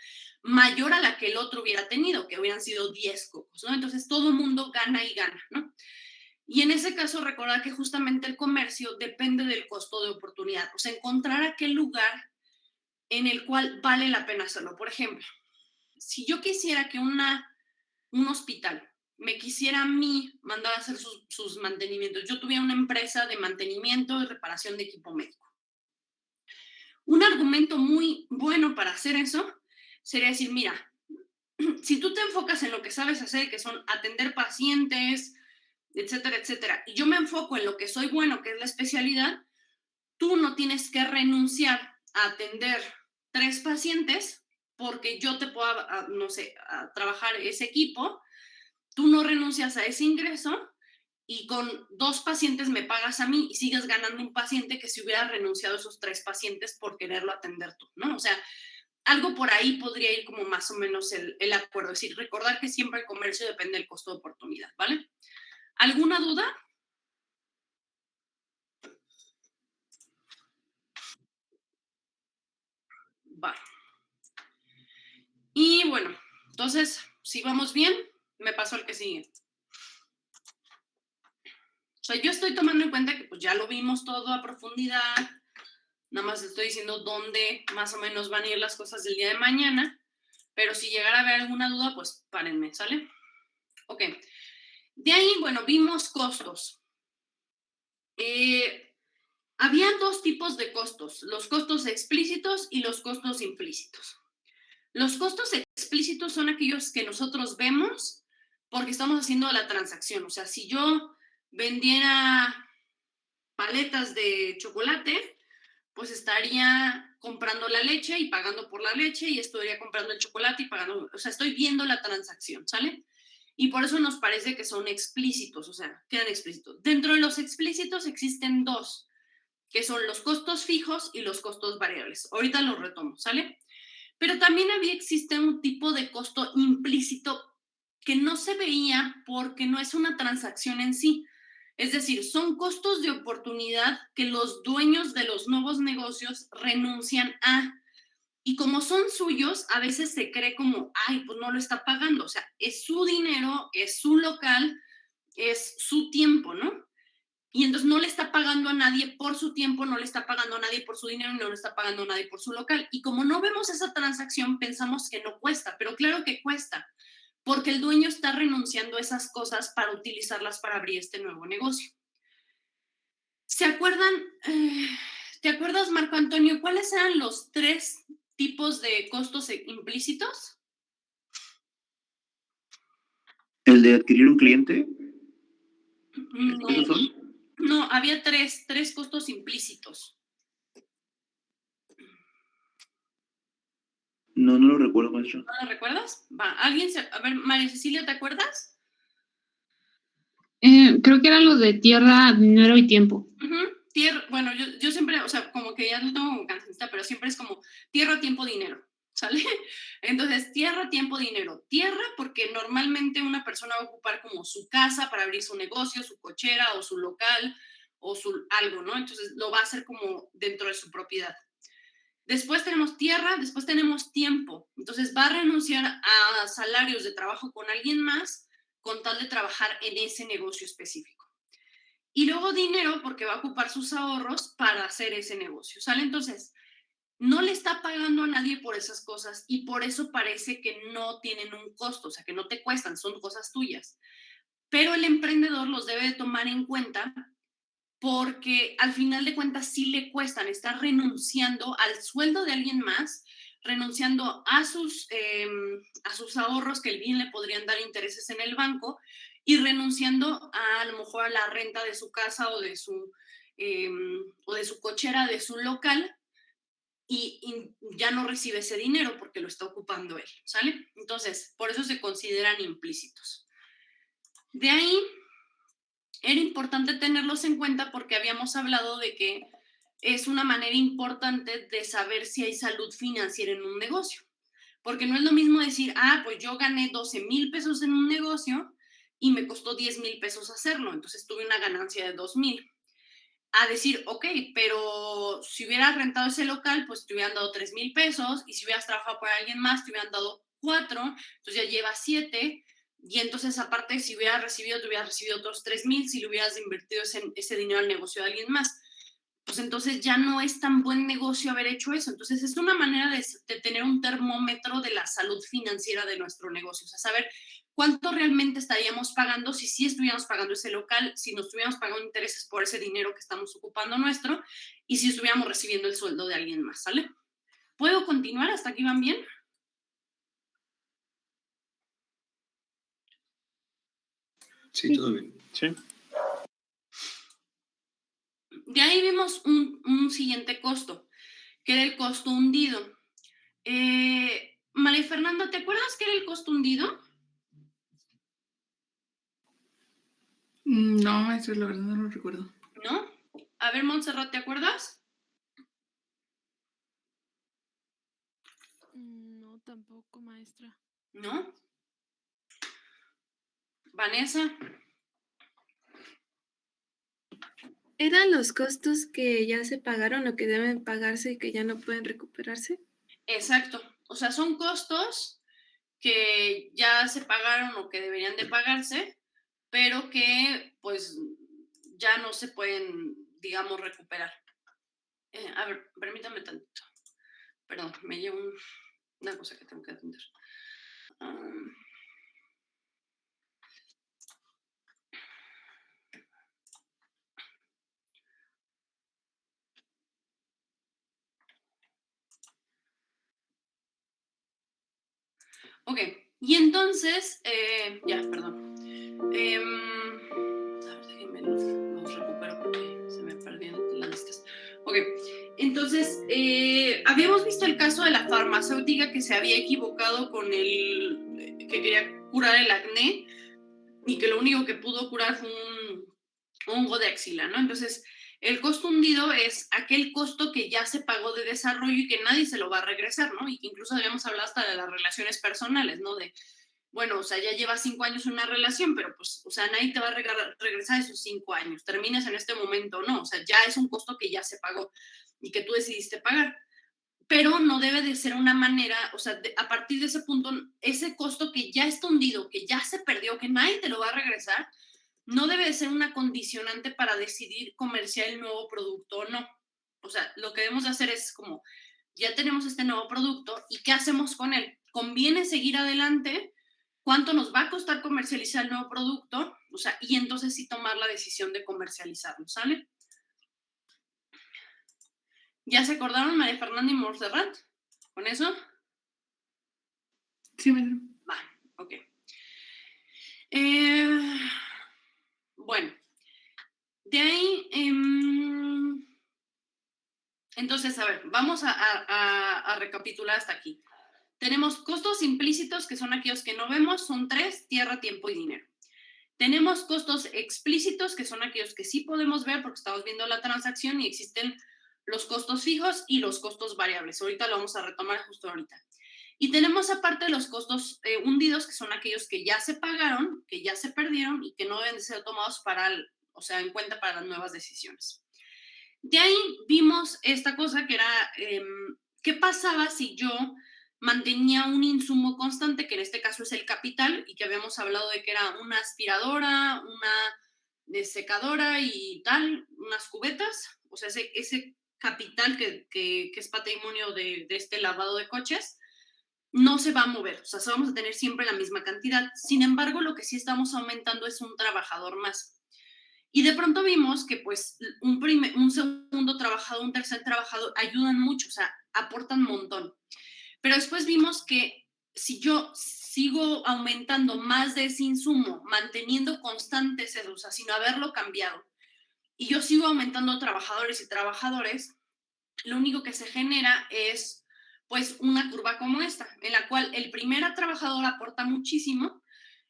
mayor a la que el otro hubiera tenido, que hubieran sido 10 cocos, ¿no? Entonces todo el mundo gana y gana, ¿no? Y en ese caso recordar que justamente el comercio depende del costo de oportunidad, o sea, encontrar aquel lugar en el cual vale la pena hacerlo. Por ejemplo, si yo quisiera que un hospital me quisiera a mí mandar a hacer sus mantenimientos, yo tuviera una empresa de mantenimiento y reparación de equipo médico. Un argumento muy bueno para hacer eso sería decir, mira, si tú te enfocas en lo que sabes hacer, que son atender pacientes, etcétera, etcétera, y yo me enfoco en lo que soy bueno, que es la especialidad, tú no tienes que renunciar a atender 3 pacientes porque yo te puedo, no sé, a trabajar ese equipo, tú no renuncias a ese ingreso y con 2 pacientes me pagas a mí y sigues ganando un paciente que si hubiera renunciado a esos 3 pacientes por quererlo atender tú, ¿no? O sea, algo por ahí podría ir como más o menos el acuerdo. Es decir, recordar que siempre el comercio depende del costo de oportunidad, ¿vale? ¿Alguna duda? Va. Y bueno, entonces, si vamos bien, me paso al que sigue. O sea, yo estoy tomando en cuenta que pues ya lo vimos todo a profundidad, nada más estoy diciendo dónde más o menos van a ir las cosas del día de mañana, pero si llegara a haber alguna duda, pues párenme, ¿sale? Ok. De ahí, bueno, vimos costos. Había 2 tipos de costos, los costos explícitos y los costos implícitos. Los costos explícitos son aquellos que nosotros vemos porque estamos haciendo la transacción. O sea, si yo vendiera paletas de chocolate, pues estaría comprando la leche y pagando por la leche y estaría comprando el chocolate y pagando, o sea, estoy viendo la transacción, ¿sale? Y por eso nos parece que son explícitos, o sea, quedan explícitos. Dentro de los explícitos existen 2, que son los costos fijos y los costos variables. Ahorita los retomo, ¿sale? Pero también existe un tipo de costo implícito que no se veía porque no es una transacción en sí. Es decir, son costos de oportunidad que los dueños de los nuevos negocios renuncian a. Y como son suyos, a veces se cree como, ay, pues no lo está pagando. O sea, es su dinero, es su local, es su tiempo, ¿no? Y entonces no le está pagando a nadie por su tiempo, no le está pagando a nadie por su dinero, no le está pagando a nadie por su local. Y como no vemos esa transacción, pensamos que no cuesta, pero claro que cuesta, porque el dueño está renunciando a esas cosas para utilizarlas para abrir este nuevo negocio. ¿Se acuerdan? ¿Te acuerdas, Marco Antonio, cuáles eran los 3 tipos de costos implícitos? ¿El de adquirir un cliente? ¿Esos No, son? no, había 3 costos implícitos. No, no lo recuerdo, maestro. ¿No lo recuerdas? Va, a ver, María Cecilia, ¿te acuerdas? Creo que eran los de tierra, dinero y tiempo. Tierra, bueno, yo siempre, o sea, como que ya no tengo como cancionista, pero siempre es como tierra, tiempo, dinero, ¿sale? Entonces, tierra, tiempo, dinero. Tierra, porque normalmente una persona va a ocupar como su casa para abrir su negocio, su cochera o su local o su algo, ¿no? Entonces, lo va a hacer como dentro de su propiedad. Después tenemos tierra, después tenemos tiempo. Entonces, va a renunciar a salarios de trabajo con alguien más con tal de trabajar en ese negocio específico. Y luego dinero, porque va a ocupar sus ahorros para hacer ese negocio, ¿sale? Entonces, no le está pagando a nadie por esas cosas y por eso parece que no tienen un costo, o sea, que no te cuestan, son cosas tuyas. Pero el emprendedor los debe de tomar en cuenta porque al final de cuentas sí le cuestan, está renunciando al sueldo de alguien más, renunciando a sus ahorros que bien le podrían dar intereses en el banco y renunciando a lo mejor a la renta de su casa o de su cochera, de su local, y ya no recibe ese dinero porque lo está ocupando él, ¿sale? Entonces, por eso se consideran implícitos. De ahí, era importante tenerlos en cuenta porque habíamos hablado de que es una manera importante de saber si hay salud financiera en un negocio. Porque no es lo mismo decir, pues yo gané 12,000 pesos en un negocio y me costó 10,000 pesos hacerlo, entonces tuve una ganancia de 2,000. A decir, ok, pero si hubieras rentado ese local, pues te hubieran dado 3,000 pesos y si hubieras trabajado para alguien más, te hubieran dado 4, entonces ya llevas 7 y entonces aparte si hubieras recibido, te hubieras recibido otros 3,000 si le hubieras invertido ese dinero al negocio de alguien más. Pues entonces ya no es tan buen negocio haber hecho eso. Entonces es una manera de tener un termómetro de la salud financiera de nuestro negocio, o sea, saber cuánto realmente estaríamos pagando si sí estuviéramos pagando ese local, si nos estuviéramos pagando intereses por ese dinero que estamos ocupando nuestro y si estuviéramos recibiendo el sueldo de alguien más, ¿sale? ¿Puedo continuar? ¿Hasta aquí van bien? Sí, todo bien. Sí. De ahí vimos un siguiente costo, que era el costo hundido. María Fernanda, ¿te acuerdas qué era el costo hundido? No, maestro, la verdad no lo recuerdo. ¿No? A ver, Montserrat, ¿te acuerdas? No, tampoco, maestra. ¿No? Vanessa. ¿Eran los costos que ya se pagaron o que deben pagarse y que ya no pueden recuperarse? Exacto. O sea, son costos que ya se pagaron o que deberían de pagarse, pero que pues ya no se pueden, digamos, recuperar. A ver, permítame tantito. Perdón, me llevo una cosa que tengo que atender. Ok, y entonces, ya, perdón. A ver, déjenme los recupero porque se me perdieron las listas. Ok, entonces, habíamos visto el caso de la farmacéutica que se había equivocado con que quería curar el acné y que lo único que pudo curar fue un hongo de axila, ¿no? Entonces, el costo hundido es aquel costo que ya se pagó de desarrollo y que nadie se lo va a regresar, ¿no? Y que incluso habíamos hablado hasta de las relaciones personales, ¿no? Bueno, o sea, ya llevas 5 años en una relación, pero pues, o sea, nadie te va a regresar esos 5 años, terminas en este momento o no, o sea, ya es un costo que ya se pagó y que tú decidiste pagar. Pero no debe de ser una manera, o sea, a partir de ese punto, ese costo que ya está hundido, que ya se perdió, que nadie te lo va a regresar, no debe de ser una condicionante para decidir comerciar el nuevo producto o no. O sea, lo que debemos de hacer es como, ya tenemos este nuevo producto, ¿y qué hacemos con él? ¿Conviene seguir adelante? ¿Cuánto nos va a costar comercializar el nuevo producto? O sea, y entonces sí tomar la decisión de comercializarlo, ¿sale? ¿Ya se acordaron, María Fernanda y Montserrat? ¿Con eso? Sí, maestra. Va, ok. Bueno, de ahí, entonces, a ver, vamos a recapitular hasta aquí. Tenemos costos implícitos, que son aquellos que no vemos, son 3, tierra, tiempo y dinero. Tenemos costos explícitos, que son aquellos que sí podemos ver porque estamos viendo la transacción y existen los costos fijos y los costos variables. Ahorita lo vamos a retomar justo ahorita. Y tenemos aparte los costos hundidos, que son aquellos que ya se pagaron, que ya se perdieron y que no deben de ser tomados en cuenta para las nuevas decisiones. De ahí vimos esta cosa que era, ¿qué pasaba si yo mantenía un insumo constante, que en este caso es el capital, y que habíamos hablado de que era una aspiradora, una secadora y tal, unas cubetas, o sea, ese capital que es patrimonio de este lavado de coches, no se va a mover, o sea, vamos a tener siempre la misma cantidad. Sin embargo, lo que sí estamos aumentando es un trabajador más. Y de pronto vimos que pues un segundo trabajador, un tercer trabajador ayudan mucho, o sea, aportan un montón. Pero después vimos que si yo sigo aumentando más de ese insumo, manteniendo constantes, o sea, sin haberlo cambiado, y yo sigo aumentando trabajadores y trabajadores, lo único que se genera es pues una curva como esta, en la cual el primer trabajador aporta muchísimo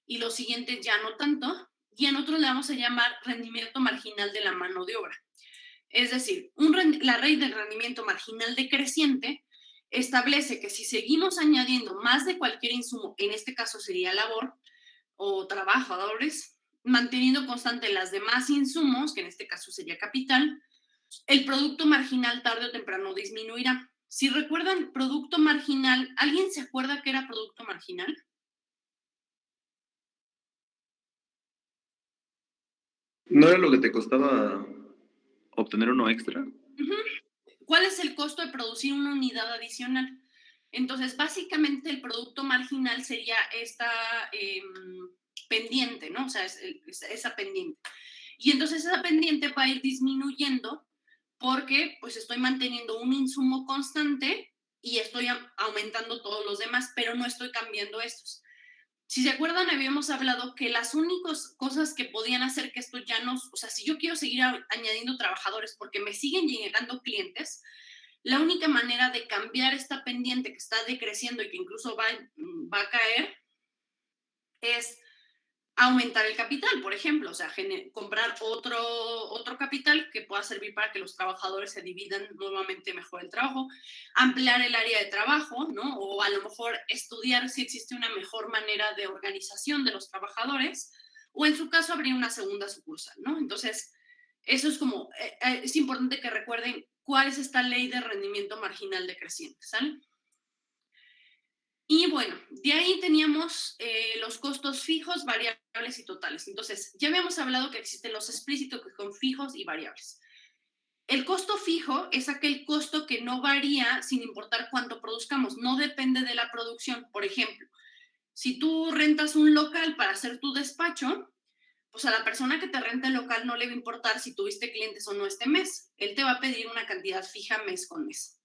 y los siguientes ya no tanto, y en otro le vamos a llamar rendimiento marginal de la mano de obra. Es decir, la ley del rendimiento marginal decreciente establece que si seguimos añadiendo más de cualquier insumo, en este caso sería labor o trabajadores, manteniendo constante las demás insumos, que en este caso sería capital, el producto marginal tarde o temprano disminuirá. Si recuerdan, producto marginal, ¿alguien se acuerda qué era producto marginal? ¿No era lo que te costaba obtener uno extra? Uh-huh. ¿Cuál es el costo de producir una unidad adicional? Entonces, básicamente el producto marginal sería esta pendiente, ¿no? O sea, esa pendiente. Y entonces esa pendiente va a ir disminuyendo porque pues estoy manteniendo un insumo constante y estoy aumentando todos los demás, pero no estoy cambiando estos. Si se acuerdan, habíamos hablado que las únicas cosas que podían hacer que esto ya no, o sea, si yo quiero seguir añadiendo trabajadores porque me siguen llegando clientes, la única manera de cambiar esta pendiente que está decreciendo y que incluso va a caer es aumentar el capital, por ejemplo, o sea, comprar otro capital que pueda servir para que los trabajadores se dividan nuevamente mejor el trabajo, ampliar el área de trabajo, ¿no? O a lo mejor estudiar si existe una mejor manera de organización de los trabajadores, o en su caso abrir una segunda sucursal, ¿no? Entonces, eso es como, es importante que recuerden cuál es esta ley de rendimiento marginal decreciente, ¿sale? Y bueno, de ahí teníamos los costos fijos, variables y totales. Entonces, ya habíamos hablado que existen los explícitos que son fijos y variables. El costo fijo es aquel costo que no varía sin importar cuánto produzcamos, no depende de la producción. Por ejemplo, si tú rentas un local para hacer tu despacho, pues a la persona que te renta el local no le va a importar si tuviste clientes o no este mes. Él te va a pedir una cantidad fija mes con mes.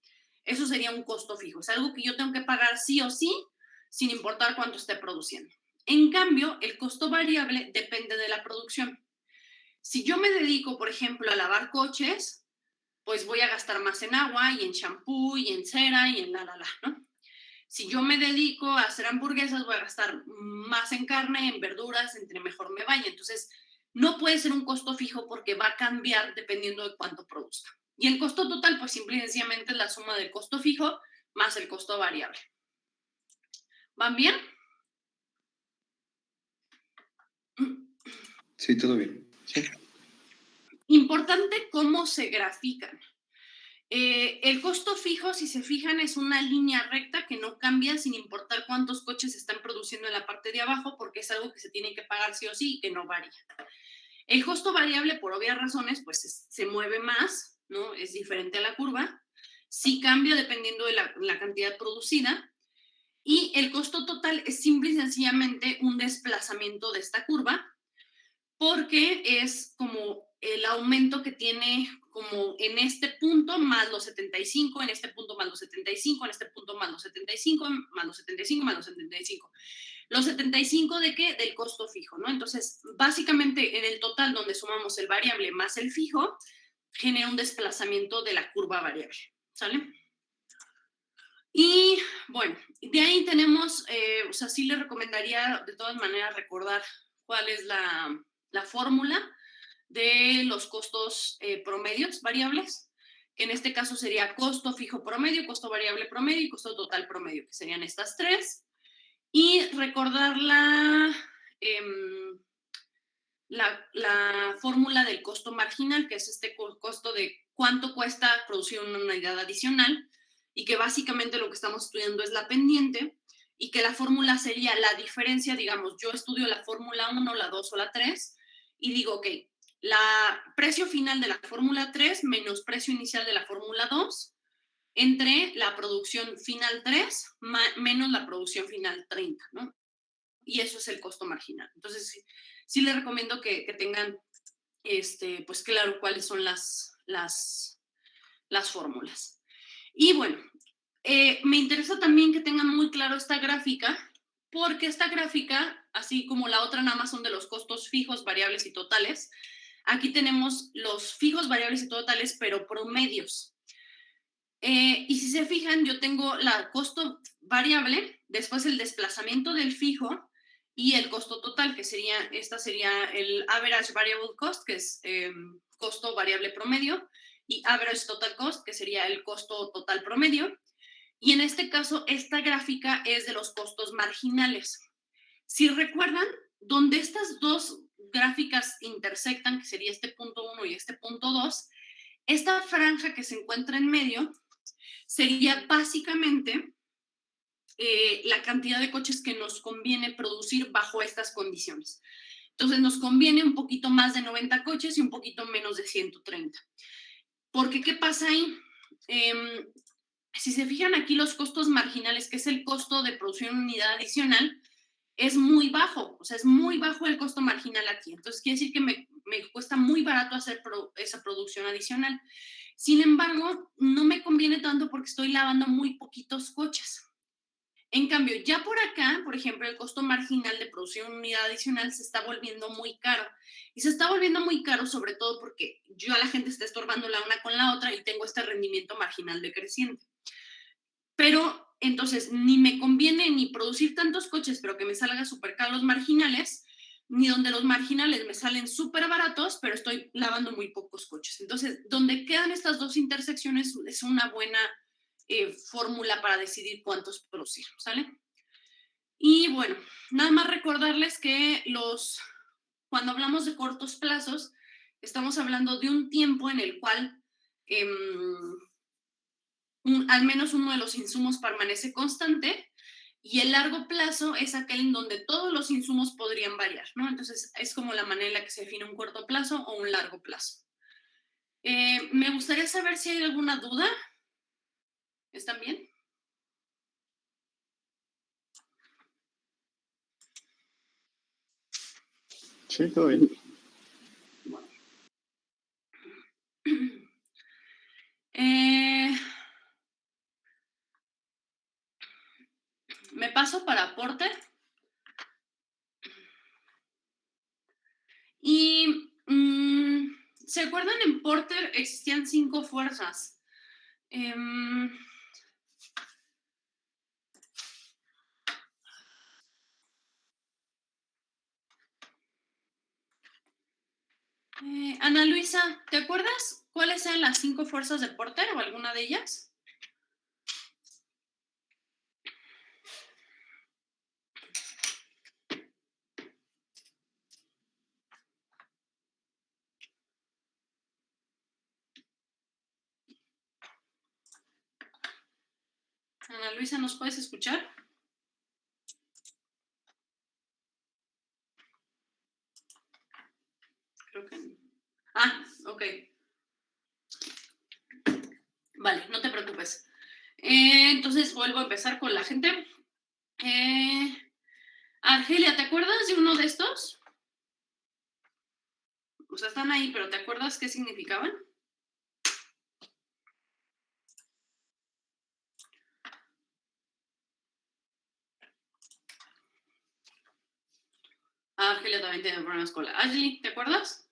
Eso sería un costo fijo. Es algo que yo tengo que pagar sí o sí, sin importar cuánto esté produciendo. En cambio, el costo variable depende de la producción. Si yo me dedico, por ejemplo, a lavar coches, pues voy a gastar más en agua y en champú y en cera y en ¿no? Si yo me dedico a hacer hamburguesas, voy a gastar más en carne, en verduras, entre mejor me vaya. Entonces, no puede ser un costo fijo porque va a cambiar dependiendo de cuánto produzca. Y el costo total, pues simple y sencillamente es la suma del costo fijo más el costo variable. ¿Van bien? Sí, todo bien. Sí. Importante cómo se grafican. El costo fijo, si se fijan, es una línea recta que no cambia sin importar cuántos coches se están produciendo en la parte de abajo, porque es algo que se tiene que pagar sí o sí y que no varía. El costo variable, por obvias razones, pues se mueve más, ¿no? Es diferente a la curva. Sí cambia dependiendo de la cantidad producida. Y el costo total es simple y sencillamente un desplazamiento de esta curva, porque es como el aumento que tiene como en este punto más los 75, en este punto más los 75, en este punto más los 75, más los 75, más los 75. ¿Los 75 de qué? Del costo fijo, ¿no? Entonces, básicamente en el total donde sumamos el variable más el fijo, genera un desplazamiento de la curva variable, ¿sale? Y bueno, de ahí tenemos, o sea, sí les recomendaría de todas maneras recordar cuál es la fórmula de los costos promedios variables, que en este caso sería costo fijo promedio, costo variable promedio y costo total promedio, que serían estas tres. Y recordar la fórmula del costo marginal, que es este costo de cuánto cuesta producir una unidad adicional, y que básicamente lo que estamos estudiando es la pendiente, y que la fórmula sería la diferencia, digamos, yo estudio la fórmula 1, la 2 o la 3, y digo, ok, la precio final de la fórmula 3 menos precio inicial de la fórmula 2, entre la producción final 3 menos la producción final 30, ¿no? Y eso es el costo marginal. Entonces, sí les recomiendo que tengan, pues claro, cuáles son las fórmulas. Y bueno, me interesa también que tengan muy claro esta gráfica, porque esta gráfica, así como la otra nada más son de los costos fijos, variables y totales, aquí tenemos los fijos, variables y totales, pero promedios. Y si se fijan, yo tengo la costo variable, después el desplazamiento del fijo y el costo total, que sería el average variable cost, que es costo variable promedio, y average total cost, que sería el costo total promedio. Y en este caso, esta gráfica es de los costos marginales. Si recuerdan, donde estas dos gráficas intersectan, que sería este punto 1 y este punto 2, esta franja que se encuentra en medio sería básicamente la cantidad de coches que nos conviene producir bajo estas condiciones. Entonces, nos conviene un poquito más de 90 coches y un poquito menos de 130. Porque, ¿qué pasa ahí? Si se fijan aquí, los costos marginales, que es el costo de producir una unidad adicional, es muy bajo. O sea, es muy bajo el costo marginal aquí. Entonces, quiere decir que me cuesta muy barato hacer esa producción adicional. Sin embargo, no me conviene tanto porque estoy lavando muy poquitos coches. En cambio, ya por acá, por ejemplo, el costo marginal de producir una unidad adicional se está volviendo muy caro. Y se está volviendo muy caro sobre todo porque yo a la gente está estorbando la una con la otra y tengo este rendimiento marginal decreciente. Pero entonces ni me conviene ni producir tantos coches, pero que me salgan súper caros los marginales, ni donde los marginales me salen súper baratos, pero estoy lavando muy pocos coches. Entonces, donde quedan estas dos intersecciones es una buena fórmula para decidir cuántos producir, ¿sale? Y bueno, nada más recordarles que cuando hablamos de cortos plazos, estamos hablando de un tiempo en el cual al menos uno de los insumos permanece constante, y el largo plazo es aquel en donde todos los insumos podrían variar, ¿no? Entonces, es como la manera en la que se define un corto plazo o un largo plazo. Me gustaría saber si hay alguna duda. ¿Están bien? Sí, todo bien. Me paso para Porter. Y ¿se acuerdan? En Porter existían 5 fuerzas. Ana Luisa, ¿te acuerdas cuáles eran las 5 fuerzas de Porter o alguna de ellas? Ana Luisa, ¿nos puedes escuchar? Creo que no. Ah, ok. Vale, no te preocupes. Entonces vuelvo a empezar con la gente. Argelia, ¿te acuerdas de uno de estos? O sea, están ahí, pero ¿te acuerdas qué significaban? Argelia también tiene problemas con la Ashley, ¿te acuerdas?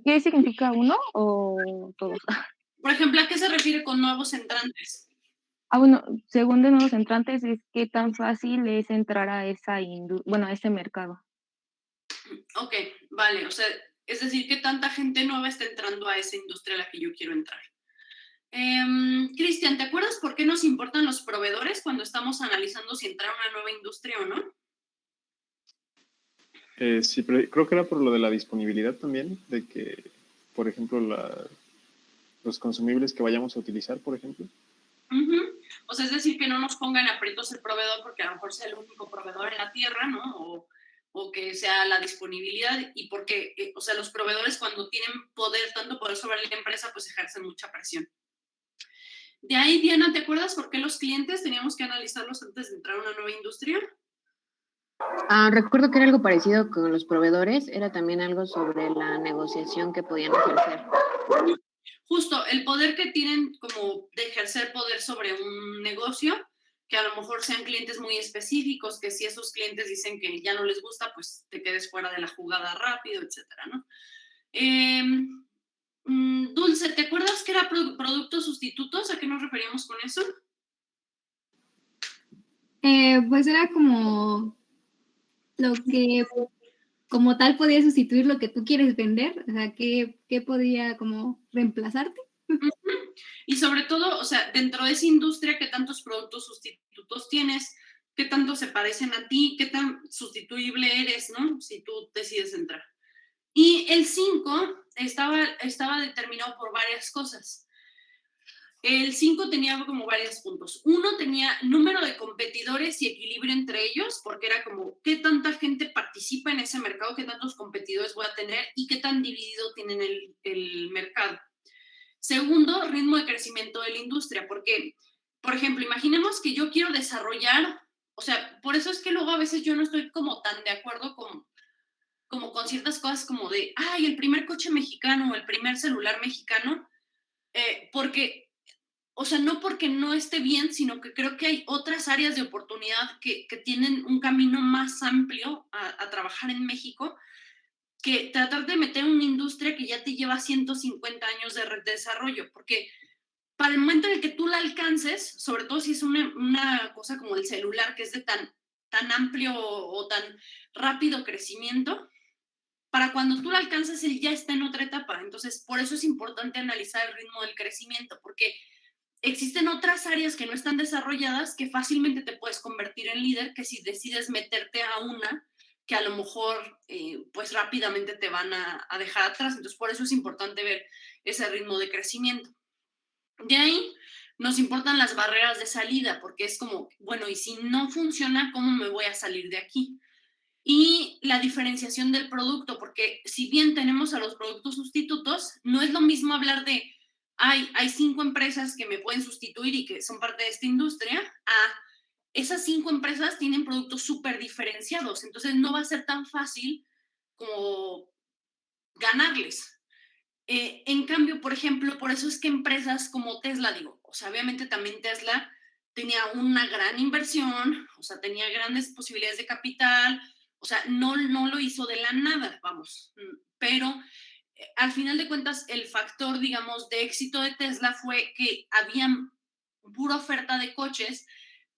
¿Qué significa uno o todos? Por ejemplo, ¿a qué se refiere con nuevos entrantes? Bueno, según de nuevos entrantes es qué tan fácil es entrar a a ese mercado. Ok, vale, o sea, es decir, ¿qué tanta gente nueva está entrando a esa industria a la que yo quiero entrar? Cristian, ¿te acuerdas por qué nos importan los proveedores cuando estamos analizando si entrar a una nueva industria o no? Sí, pero creo que era por lo de la disponibilidad también, de que, por ejemplo, los consumibles que vayamos a utilizar, por ejemplo. O sea, es decir, que no nos pongan aprietos el proveedor porque a lo mejor sea el único proveedor en la tierra, ¿no? O que sea la disponibilidad y porque, o sea, los proveedores cuando tienen tanto poder sobre la empresa, pues ejercen mucha presión. De ahí, Diana, ¿te acuerdas por qué los clientes teníamos que analizarlos antes de entrar a una nueva industria? Recuerdo que era algo parecido con los proveedores, era también algo sobre la negociación que podían ejercer. Justo, el poder que tienen como de ejercer poder sobre un negocio, que a lo mejor sean clientes muy específicos, que si esos clientes dicen que ya no les gusta, pues te quedes fuera de la jugada rápido, etcétera, ¿no? Dulce, ¿te acuerdas que era productos sustitutos? ¿A qué nos referíamos con eso? Pues era como lo que como tal podía sustituir lo que tú quieres vender, o sea, ¿qué podía como reemplazarte? Y sobre todo, o sea, dentro de esa industria, ¿qué tantos productos sustitutos tienes? ¿Qué tanto se parecen a ti? ¿Qué tan sustituible eres, no? Si tú decides entrar. Y el 5 estaba determinado por varias cosas. El 5 tenía como varios puntos. Uno tenía número de competidores y equilibrio entre ellos, porque era como qué tanta gente participa en ese mercado, qué tantos competidores voy a tener y qué tan dividido tienen el mercado. Segundo, ritmo de crecimiento de la industria, porque, por ejemplo, imaginemos que yo quiero desarrollar, o sea, por eso es que luego a veces yo no estoy como tan de acuerdo como con ciertas cosas como de, ay, el primer coche mexicano o el primer celular mexicano, porque, o sea, no porque no esté bien, sino que creo que hay otras áreas de oportunidad que tienen un camino más amplio a trabajar en México, que tratar de meter una industria que ya te lleva 150 años de desarrollo, porque para el momento en el que tú la alcances, sobre todo si es una cosa como el celular, que es de tan amplio o tan rápido crecimiento, para cuando tú la alcances, él ya está en otra etapa. Entonces, por eso es importante analizar el ritmo del crecimiento, porque existen otras áreas que no están desarrolladas que fácilmente te puedes convertir en líder, que si decides meterte a una, que a lo mejor pues rápidamente te van a dejar atrás. Entonces, por eso es importante ver ese ritmo de crecimiento. De ahí nos importan las barreras de salida, porque es como, bueno, y si no funciona, ¿cómo me voy a salir de aquí? Y la diferenciación del producto, porque si bien tenemos a los productos sustitutos, no es lo mismo hablar de hay 5 empresas que me pueden sustituir y que son parte de esta industria, esas 5 empresas tienen productos súper diferenciados, entonces no va a ser tan fácil como ganarles. En cambio, por ejemplo, por eso es que empresas como Tesla, o sea, obviamente también Tesla tenía una gran inversión, o sea, tenía grandes posibilidades de capital, o sea, no lo hizo de la nada, vamos, pero al final de cuentas el factor, digamos, de éxito de Tesla fue que había pura oferta de coches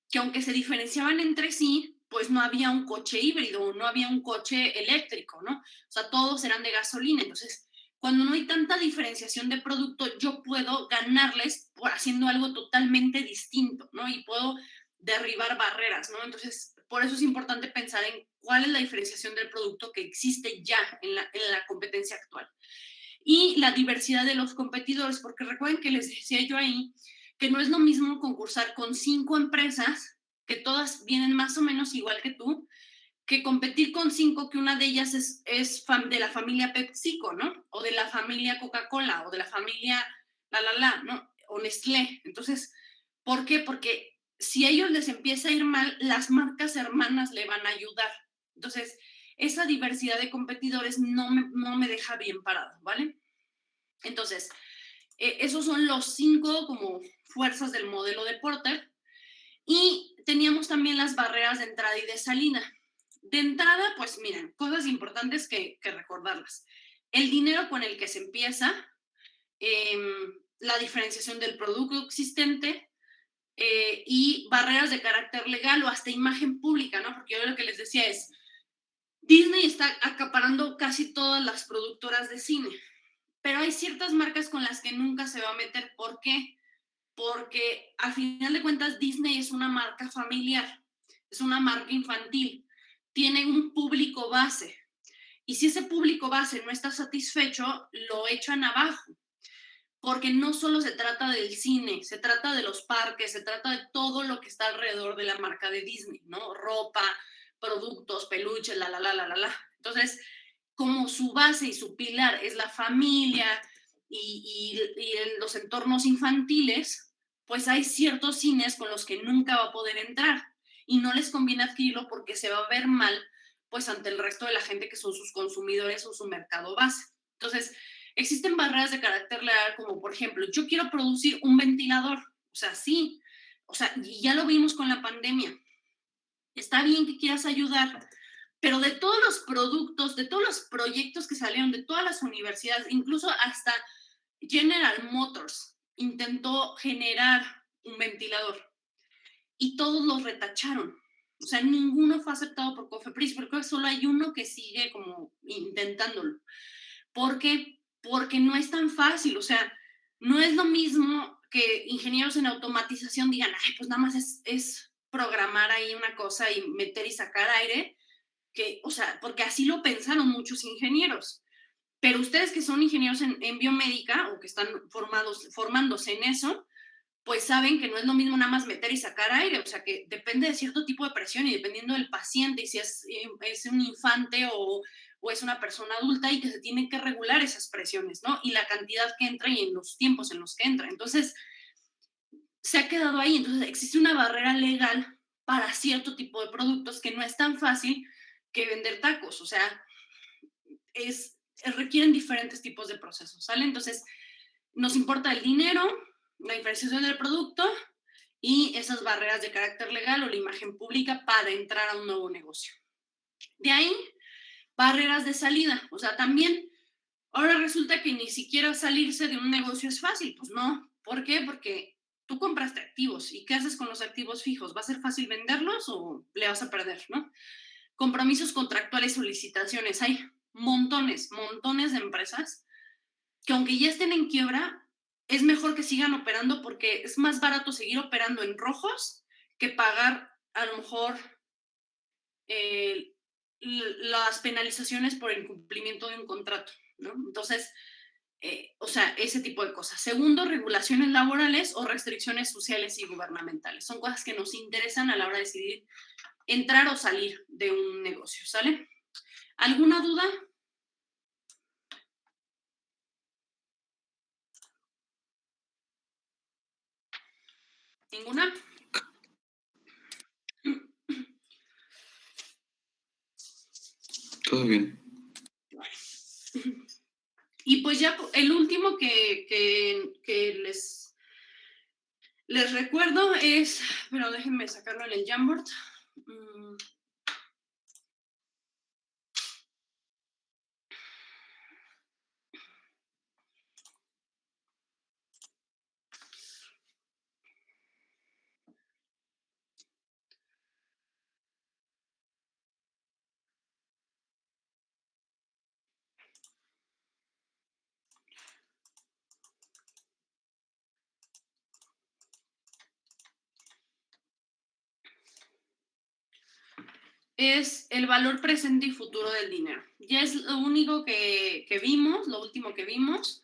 que aunque se diferenciaban entre sí, pues no había un coche híbrido, no había un coche eléctrico, ¿no? O sea, todos eran de gasolina, entonces cuando no hay tanta diferenciación de producto, yo puedo ganarles por haciendo algo totalmente distinto, ¿no? Y puedo derribar barreras, ¿no? Entonces, por eso es importante pensar en cuál es la diferenciación del producto que existe ya en la competencia actual. Y la diversidad de los competidores, porque recuerden que les decía yo ahí que no es lo mismo concursar con 5 empresas, que todas vienen más o menos igual que tú, que competir con 5 que una de ellas es de la familia PepsiCo, ¿no? O de la familia Coca-Cola, o de la familia ¿no? O Nestlé. Entonces, ¿por qué? Porque si a ellos les empieza a ir mal, las marcas hermanas le van a ayudar. Entonces, esa diversidad de competidores no me deja bien parado, ¿vale? Entonces, esos son los 5 como fuerzas del modelo de Porter. Y teníamos también las barreras de entrada y de salida. De entrada, pues miren, cosas importantes que recordarlas. El dinero con el que se empieza, la diferenciación del producto existente y barreras de carácter legal o hasta imagen pública, ¿no? Porque yo lo que les decía es, Disney está acaparando casi todas las productoras de cine, pero hay ciertas marcas con las que nunca se va a meter. ¿Por qué? Porque al final de cuentas Disney es una marca familiar, es una marca infantil, tiene un público base, y si ese público base no está satisfecho, lo echan abajo, porque no solo se trata del cine, se trata de los parques, se trata de todo lo que está alrededor de la marca de Disney, ¿no? Ropa, productos, peluches, la. Entonces, como su base y su pilar es la familia y los entornos infantiles, pues hay ciertos cines con los que nunca va a poder entrar y no les conviene adquirirlo porque se va a ver mal, pues ante el resto de la gente que son sus consumidores o su mercado base. Entonces, existen barreras de carácter legal como, por ejemplo, yo quiero producir un ventilador, o sea, sí, o sea, y ya lo vimos con la pandemia. Está bien que quieras ayudar, pero de todos los productos, de todos los proyectos que salieron, de todas las universidades, incluso hasta General Motors intentó generar un ventilador y todos los retacharon. O sea, ninguno fue aceptado por Cofepris, pero creo que solo hay uno que sigue como intentándolo. ¿Por qué? Porque no es tan fácil, o sea, no es lo mismo que ingenieros en automatización digan, ay, pues nada más es programar ahí una cosa y meter y sacar aire, que, o sea, porque así lo pensaron muchos ingenieros. Pero ustedes que son ingenieros en biomédica o que están formándose en eso, pues saben que no es lo mismo nada más meter y sacar aire, o sea, que depende de cierto tipo de presión y dependiendo del paciente y si es un infante o es una persona adulta y que se tienen que regular esas presiones, ¿no? Y la cantidad que entra y en los tiempos en los que entra. Entonces, se ha quedado ahí. Entonces, existe una barrera legal para cierto tipo de productos que no es tan fácil que vender tacos, o sea, requieren diferentes tipos de procesos, ¿sale? Entonces, nos importa el dinero, la diferenciación del producto y esas barreras de carácter legal o la imagen pública para entrar a un nuevo negocio. De ahí, barreras de salida, o sea, también ahora resulta que ni siquiera salirse de un negocio es fácil, pues no. ¿Por qué? Porque tú compraste activos y ¿qué haces con los activos fijos? ¿Va a ser fácil venderlos o le vas a perder, no? Compromisos contractuales o licitaciones, hay montones de empresas que aunque ya estén en quiebra, es mejor que sigan operando porque es más barato seguir operando en rojos que pagar a lo mejor las penalizaciones por el incumplimiento de un contrato, ¿no? Entonces, o sea, ese tipo de cosas. Segundo, regulaciones laborales o restricciones sociales y gubernamentales. Son cosas que nos interesan a la hora de decidir entrar o salir de un negocio, ¿sale? ¿Alguna duda? ¿Ninguna? Todo bien. Y pues ya el último que les recuerdo es, pero déjenme sacarlo en el Jamboard. Es el valor presente y futuro del dinero. Ya es lo único que vimos, lo último que vimos,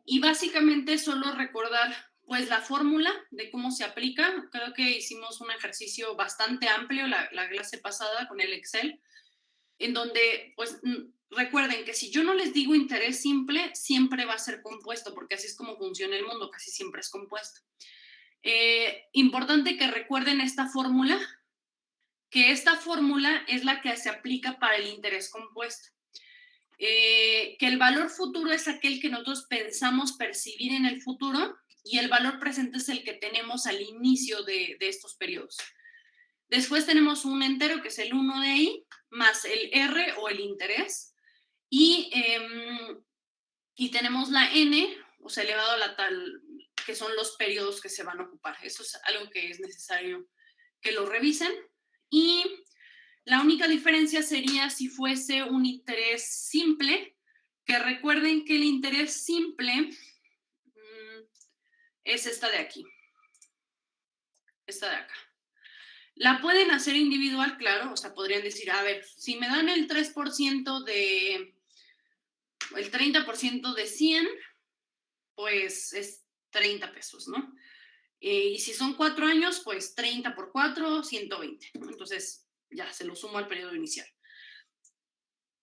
y básicamente solo recordar pues la fórmula de cómo se aplica. Creo que hicimos un ejercicio bastante amplio la clase pasada con el Excel, en donde pues recuerden que si yo no les digo interés simple, siempre va a ser compuesto, porque así es como funciona el mundo, casi siempre es compuesto. Importante que recuerden esta fórmula, que esta fórmula es la que se aplica para el interés compuesto. Que el valor futuro es aquel que nosotros pensamos percibir en el futuro y el valor presente es el que tenemos al inicio de estos periodos. Después tenemos un entero, que es el 1 de ahí, más el R o el interés. Y tenemos la N, o sea, elevado a la tal, que son los periodos que se van a ocupar. Eso es algo que es necesario que lo revisen. Y la única diferencia sería si fuese un interés simple, que recuerden que el interés simple es esta de aquí, esta de acá. La pueden hacer individual, claro, o sea, podrían decir, a ver, si me dan el 3% el 30% de 100, pues es 30 pesos, ¿no? Y si son 4 años, pues 30 por 4, 120. Entonces, ya se lo sumo al periodo inicial.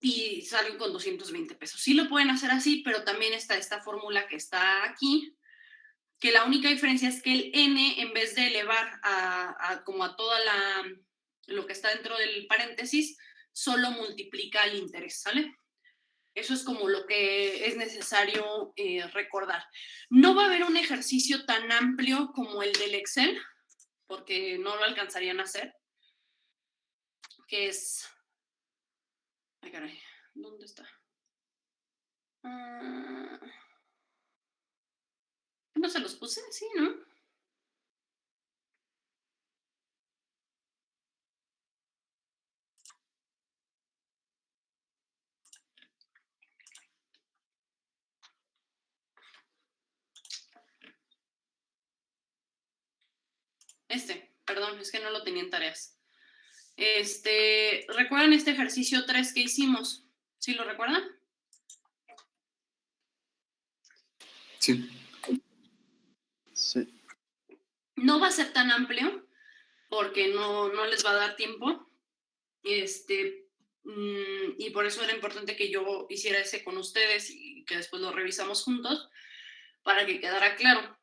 Y salen con 220 pesos. Sí lo pueden hacer así, pero también está esta fórmula que está aquí, que la única diferencia es que el N, en vez de elevar como a toda lo que está dentro del paréntesis, solo multiplica el interés, ¿sale? Eso es como lo que es necesario recordar. No va a haber un ejercicio tan amplio como el del Excel, porque no lo alcanzarían a hacer, que es... Ay, caray, ¿dónde está? ¿No se los puse? Sí, ¿no? Perdón, es que no lo tenía en tareas. ¿Recuerdan este ejercicio 3 que hicimos? ¿Sí lo recuerdan? Sí. Sí. No va a ser tan amplio porque no les va a dar tiempo. Y por eso era importante que yo hiciera ese con ustedes y que después lo revisamos juntos para que quedara claro.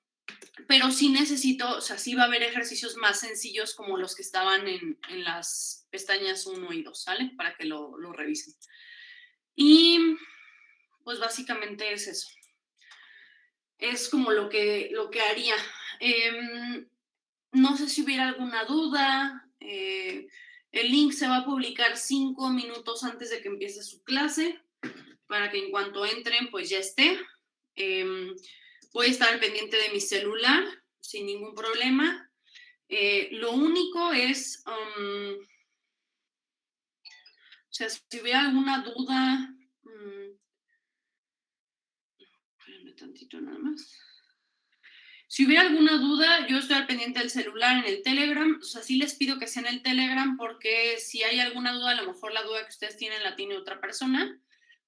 Pero sí necesito, o sea, sí va a haber ejercicios más sencillos como los que estaban en las pestañas 1 y 2, ¿sale? Para que lo revisen. Y pues básicamente es eso. Es como lo que haría. No sé si hubiera alguna duda. El link se va a publicar 5 minutos antes de que empiece su clase para que en cuanto entren pues ya esté. Voy a estar al pendiente de mi celular sin ningún problema. Lo único es, o sea, si hubiera alguna duda, espérenme tantito nada más. Si hubiera alguna duda, yo estoy al pendiente del celular en el Telegram. O sea, sí les pido que sea en el Telegram porque si hay alguna duda, a lo mejor la duda que ustedes tienen la tiene otra persona.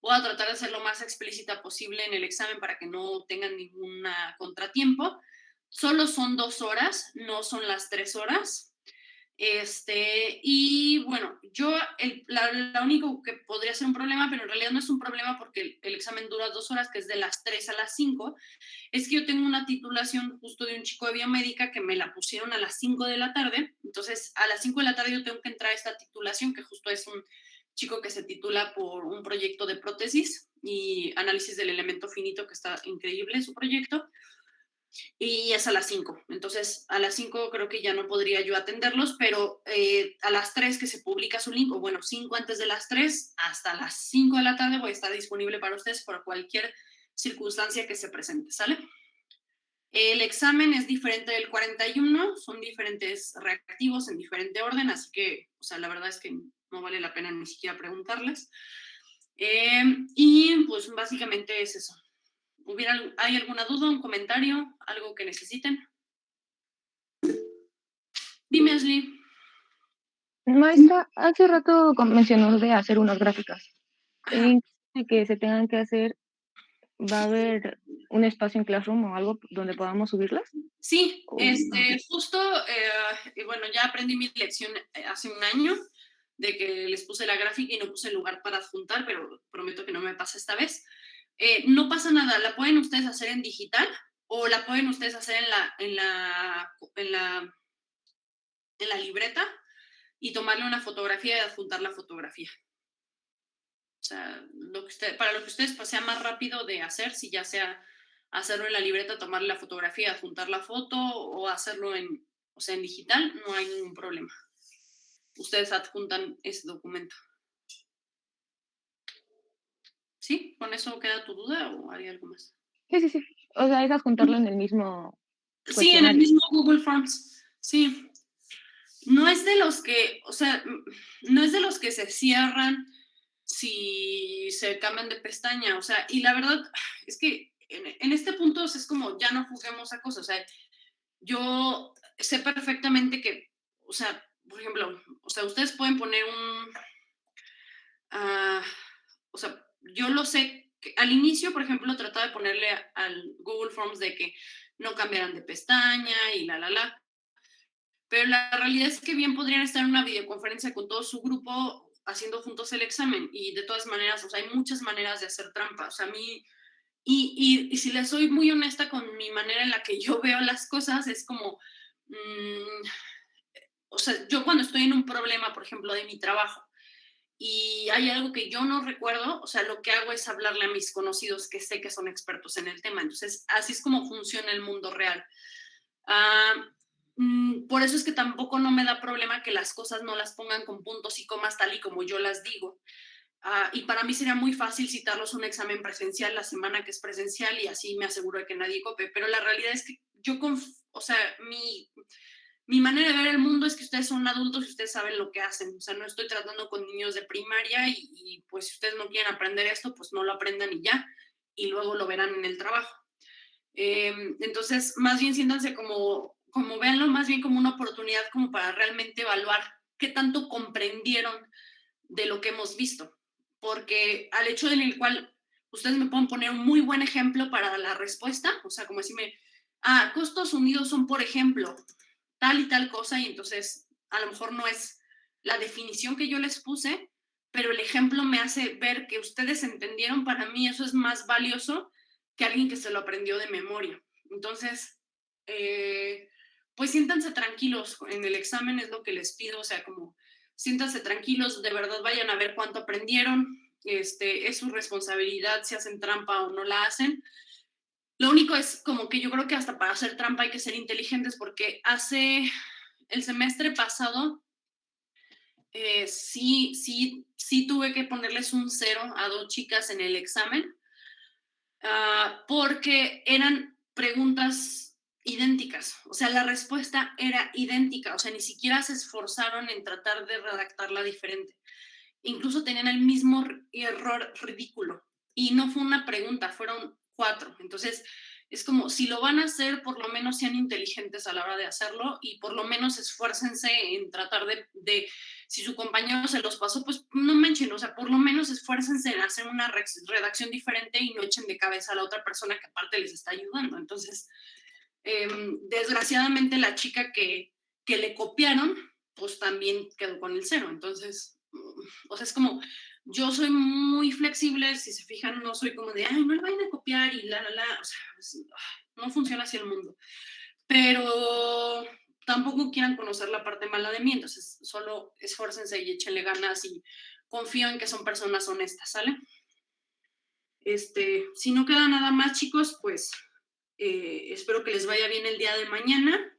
Voy a tratar de hacer lo más explícita posible en el examen para que no tengan ningún contratiempo. Solo son 2 horas, no son las 3 horas. Y bueno, yo lo único que podría ser un problema, pero en realidad no es un problema porque el examen dura 2 horas, que es de las 3 a las 5, es que yo tengo una titulación justo de un chico de biomédica que me la pusieron a las 5 de la tarde, entonces a las 5 de la tarde yo tengo que entrar a esta titulación, que justo es un chico que se titula por un proyecto de prótesis y análisis del elemento finito, que está increíble su proyecto. Y es a las 5. Entonces, a las 5 creo que ya no podría yo atenderlos, pero a las 3 que se publica su link, o bueno, 5 antes de las 3, hasta las 5 de la tarde voy a estar disponible para ustedes por cualquier circunstancia que se presente, ¿sale? El examen es diferente del 41, son diferentes reactivos en diferente orden, así que, o sea, la verdad es que no vale la pena ni siquiera preguntarles. Y pues básicamente es eso. ¿Hay alguna duda, un comentario, algo que necesiten? Dime, Ashley. Maestra, hace rato mencionó de hacer unas gráficas. En que se tengan que hacer, ¿va a haber un espacio en Classroom o algo donde podamos subirlas? Sí, justo, bueno, ya aprendí mi lección hace un año de que les puse la gráfica y no puse el lugar para adjuntar, pero prometo que no me pasa esta vez. No pasa nada, la pueden ustedes hacer en digital o la pueden ustedes hacer en la libreta y tomarle una fotografía y adjuntar la fotografía. O sea, para lo que ustedes pues, sea más rápido de hacer, si ya sea hacerlo en la libreta, tomarle la fotografía, adjuntar la foto o hacerlo en digital, no hay ningún problema. ustedes adjuntan ese documento. ¿Sí? ¿Con eso queda tu duda o hay algo más? Sí. O sea, es adjuntarlo en el mismo Sí, en el mismo Google Forms. Sí. No es de los que, o sea, no es de los que se cierran si se cambian de pestaña. O sea, y la verdad es que en este punto es como ya no juguemos a cosas. O sea, yo sé perfectamente que, o sea, por ejemplo, o sea, ustedes pueden poner o sea, yo lo sé, que al inicio, por ejemplo, trataba de ponerle al Google Forms de que no cambiaran de pestaña y pero la realidad es que bien podrían estar en una videoconferencia con todo su grupo haciendo juntos el examen y de todas maneras, o sea, hay muchas maneras de hacer trampa, o sea, a mí, y si les soy muy honesta con mi manera en la que yo veo las cosas, es como, o sea, yo cuando estoy en un problema, por ejemplo, de mi trabajo, y hay algo que yo no recuerdo, o sea, lo que hago es hablarle a mis conocidos que sé que son expertos en el tema. Entonces, así es como funciona el mundo real. Por eso es que tampoco no me da problema que las cosas no las pongan con puntos y comas tal y como yo las digo. Y para mí sería muy fácil citarlos a un examen presencial la semana que es presencial y así me aseguro de que nadie copie. Pero la realidad es que yo, o sea, mi manera de ver el mundo es que ustedes son adultos y ustedes saben lo que hacen. O sea, no estoy tratando con niños de primaria y pues si ustedes no quieren aprender esto, pues no lo aprendan y ya. Y luego lo verán en el trabajo. Entonces, más bien siéntanse como véanlo más bien como una oportunidad como para realmente evaluar qué tanto comprendieron de lo que hemos visto. Porque al hecho en el cual ustedes me pueden poner un muy buen ejemplo para la respuesta, o sea, como decirme, costos unidos son, por ejemplo, tal y tal cosa, y entonces a lo mejor no es la definición que yo les puse, pero el ejemplo me hace ver que ustedes entendieron. Para mí eso es más valioso que alguien que se lo aprendió de memoria. Entonces, pues siéntanse tranquilos en el examen, es lo que les pido, o sea, como siéntanse tranquilos, de verdad vayan a ver cuánto aprendieron, es su responsabilidad si hacen trampa o no la hacen. Lo único es como que yo creo que hasta para hacer trampa hay que ser inteligentes, porque el semestre pasado sí tuve que ponerles un 0 a 2 chicas en el examen, porque eran preguntas idénticas, o sea, la respuesta era idéntica, o sea, ni siquiera se esforzaron en tratar de redactarla diferente. Incluso tenían el mismo error ridículo, y no fue una pregunta, fueron 4. Entonces, es como, si lo van a hacer, por lo menos sean inteligentes a la hora de hacerlo y por lo menos esfuércense en tratar de si su compañero se los pasó, pues no manchen, o sea, por lo menos esfuércense en hacer una redacción diferente y no echen de cabeza a la otra persona que aparte les está ayudando. Entonces, desgraciadamente la chica que le copiaron, pues también quedó con el 0. Entonces, o sea, es como, yo soy muy flexible, si se fijan, no soy como de, no le vayan a copiar y o sea, no funciona así el mundo. Pero tampoco quieran conocer la parte mala de mí, entonces solo esfuércense y échenle ganas y confío en que son personas honestas, ¿sale? Si no queda nada más, chicos, pues espero que les vaya bien el día de mañana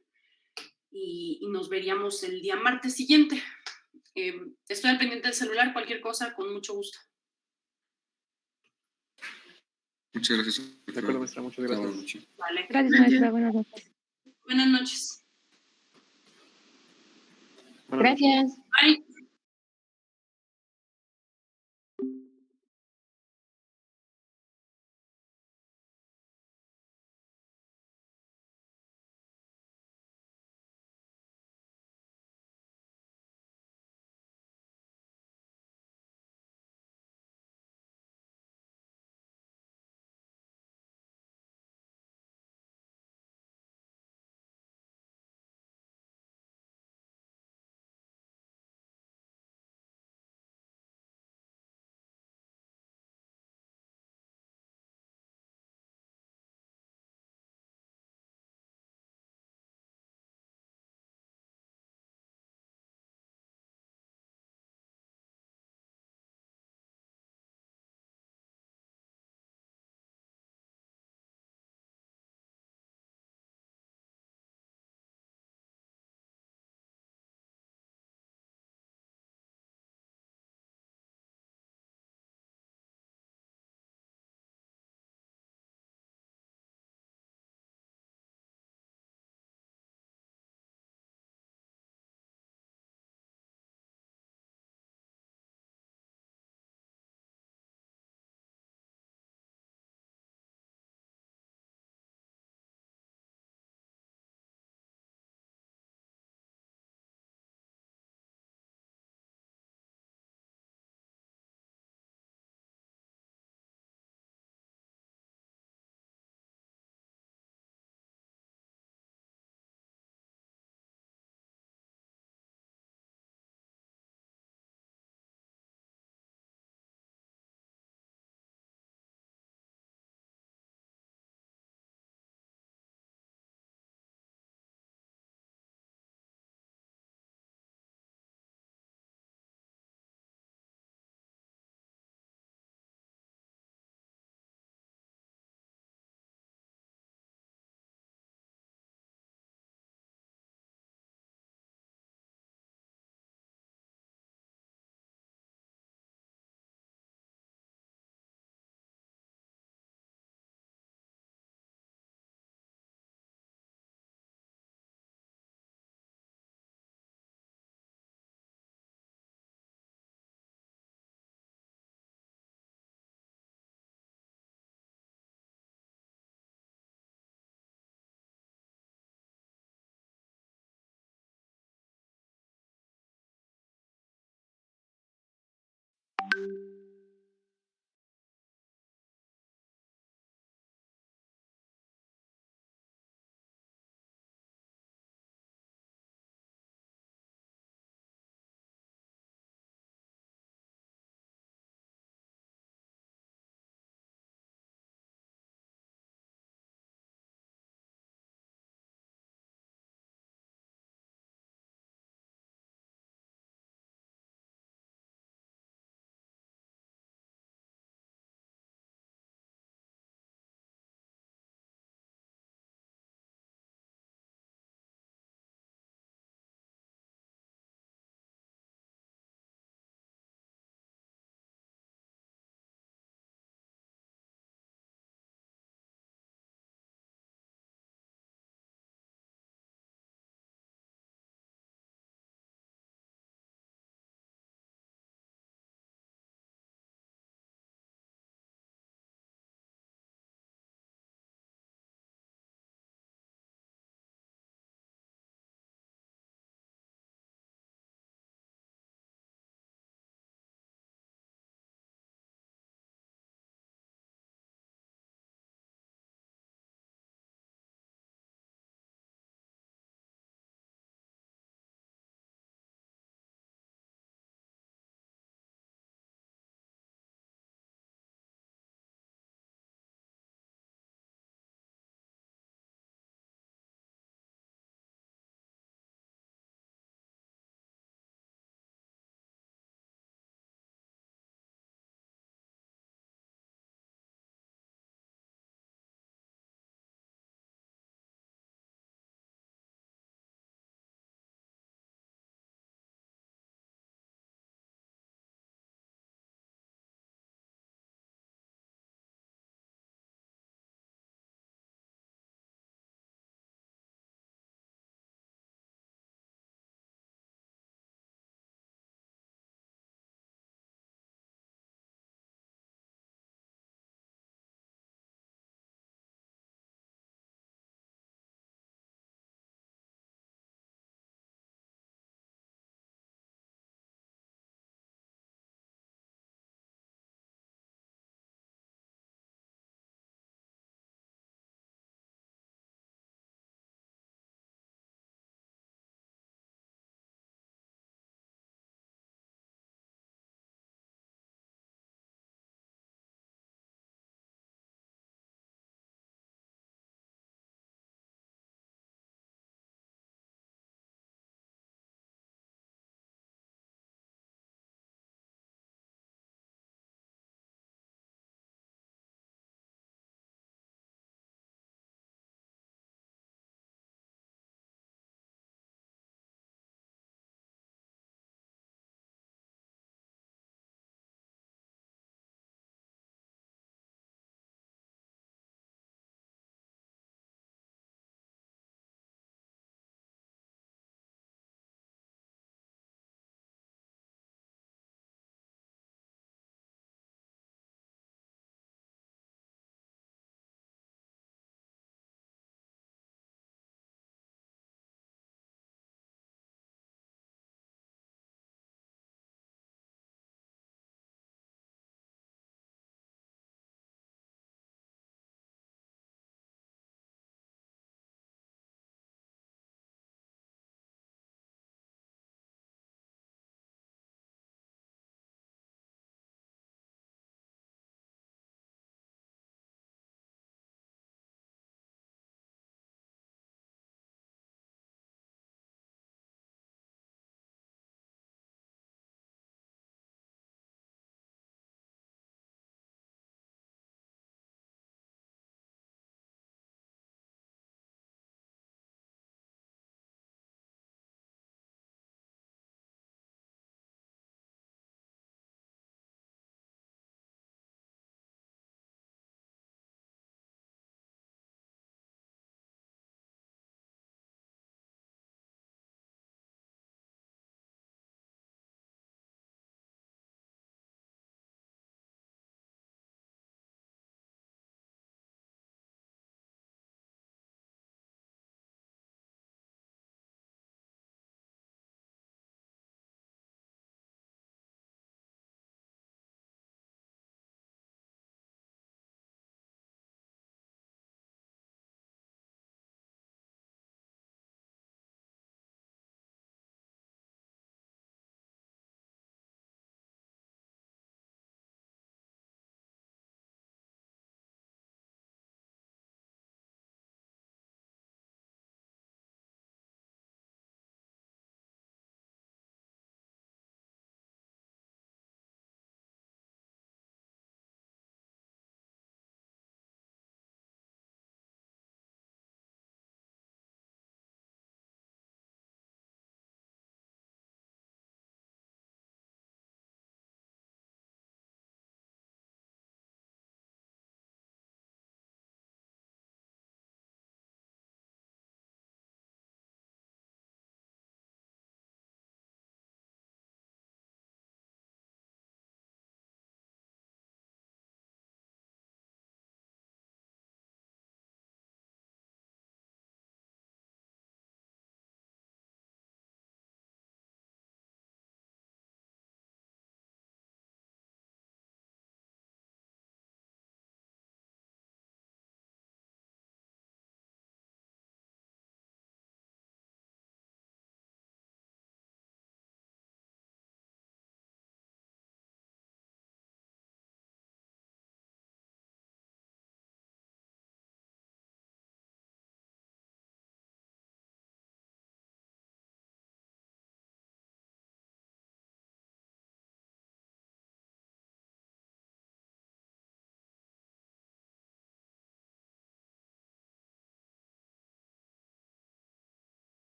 y nos veríamos el día martes siguiente. Estoy al pendiente del celular, cualquier cosa, con mucho gusto. Muchas gracias. De acuerdo, maestra, muchas gracias. Vale. Gracias, maestra. Buenas noches. Buenas noches. Gracias. Bye.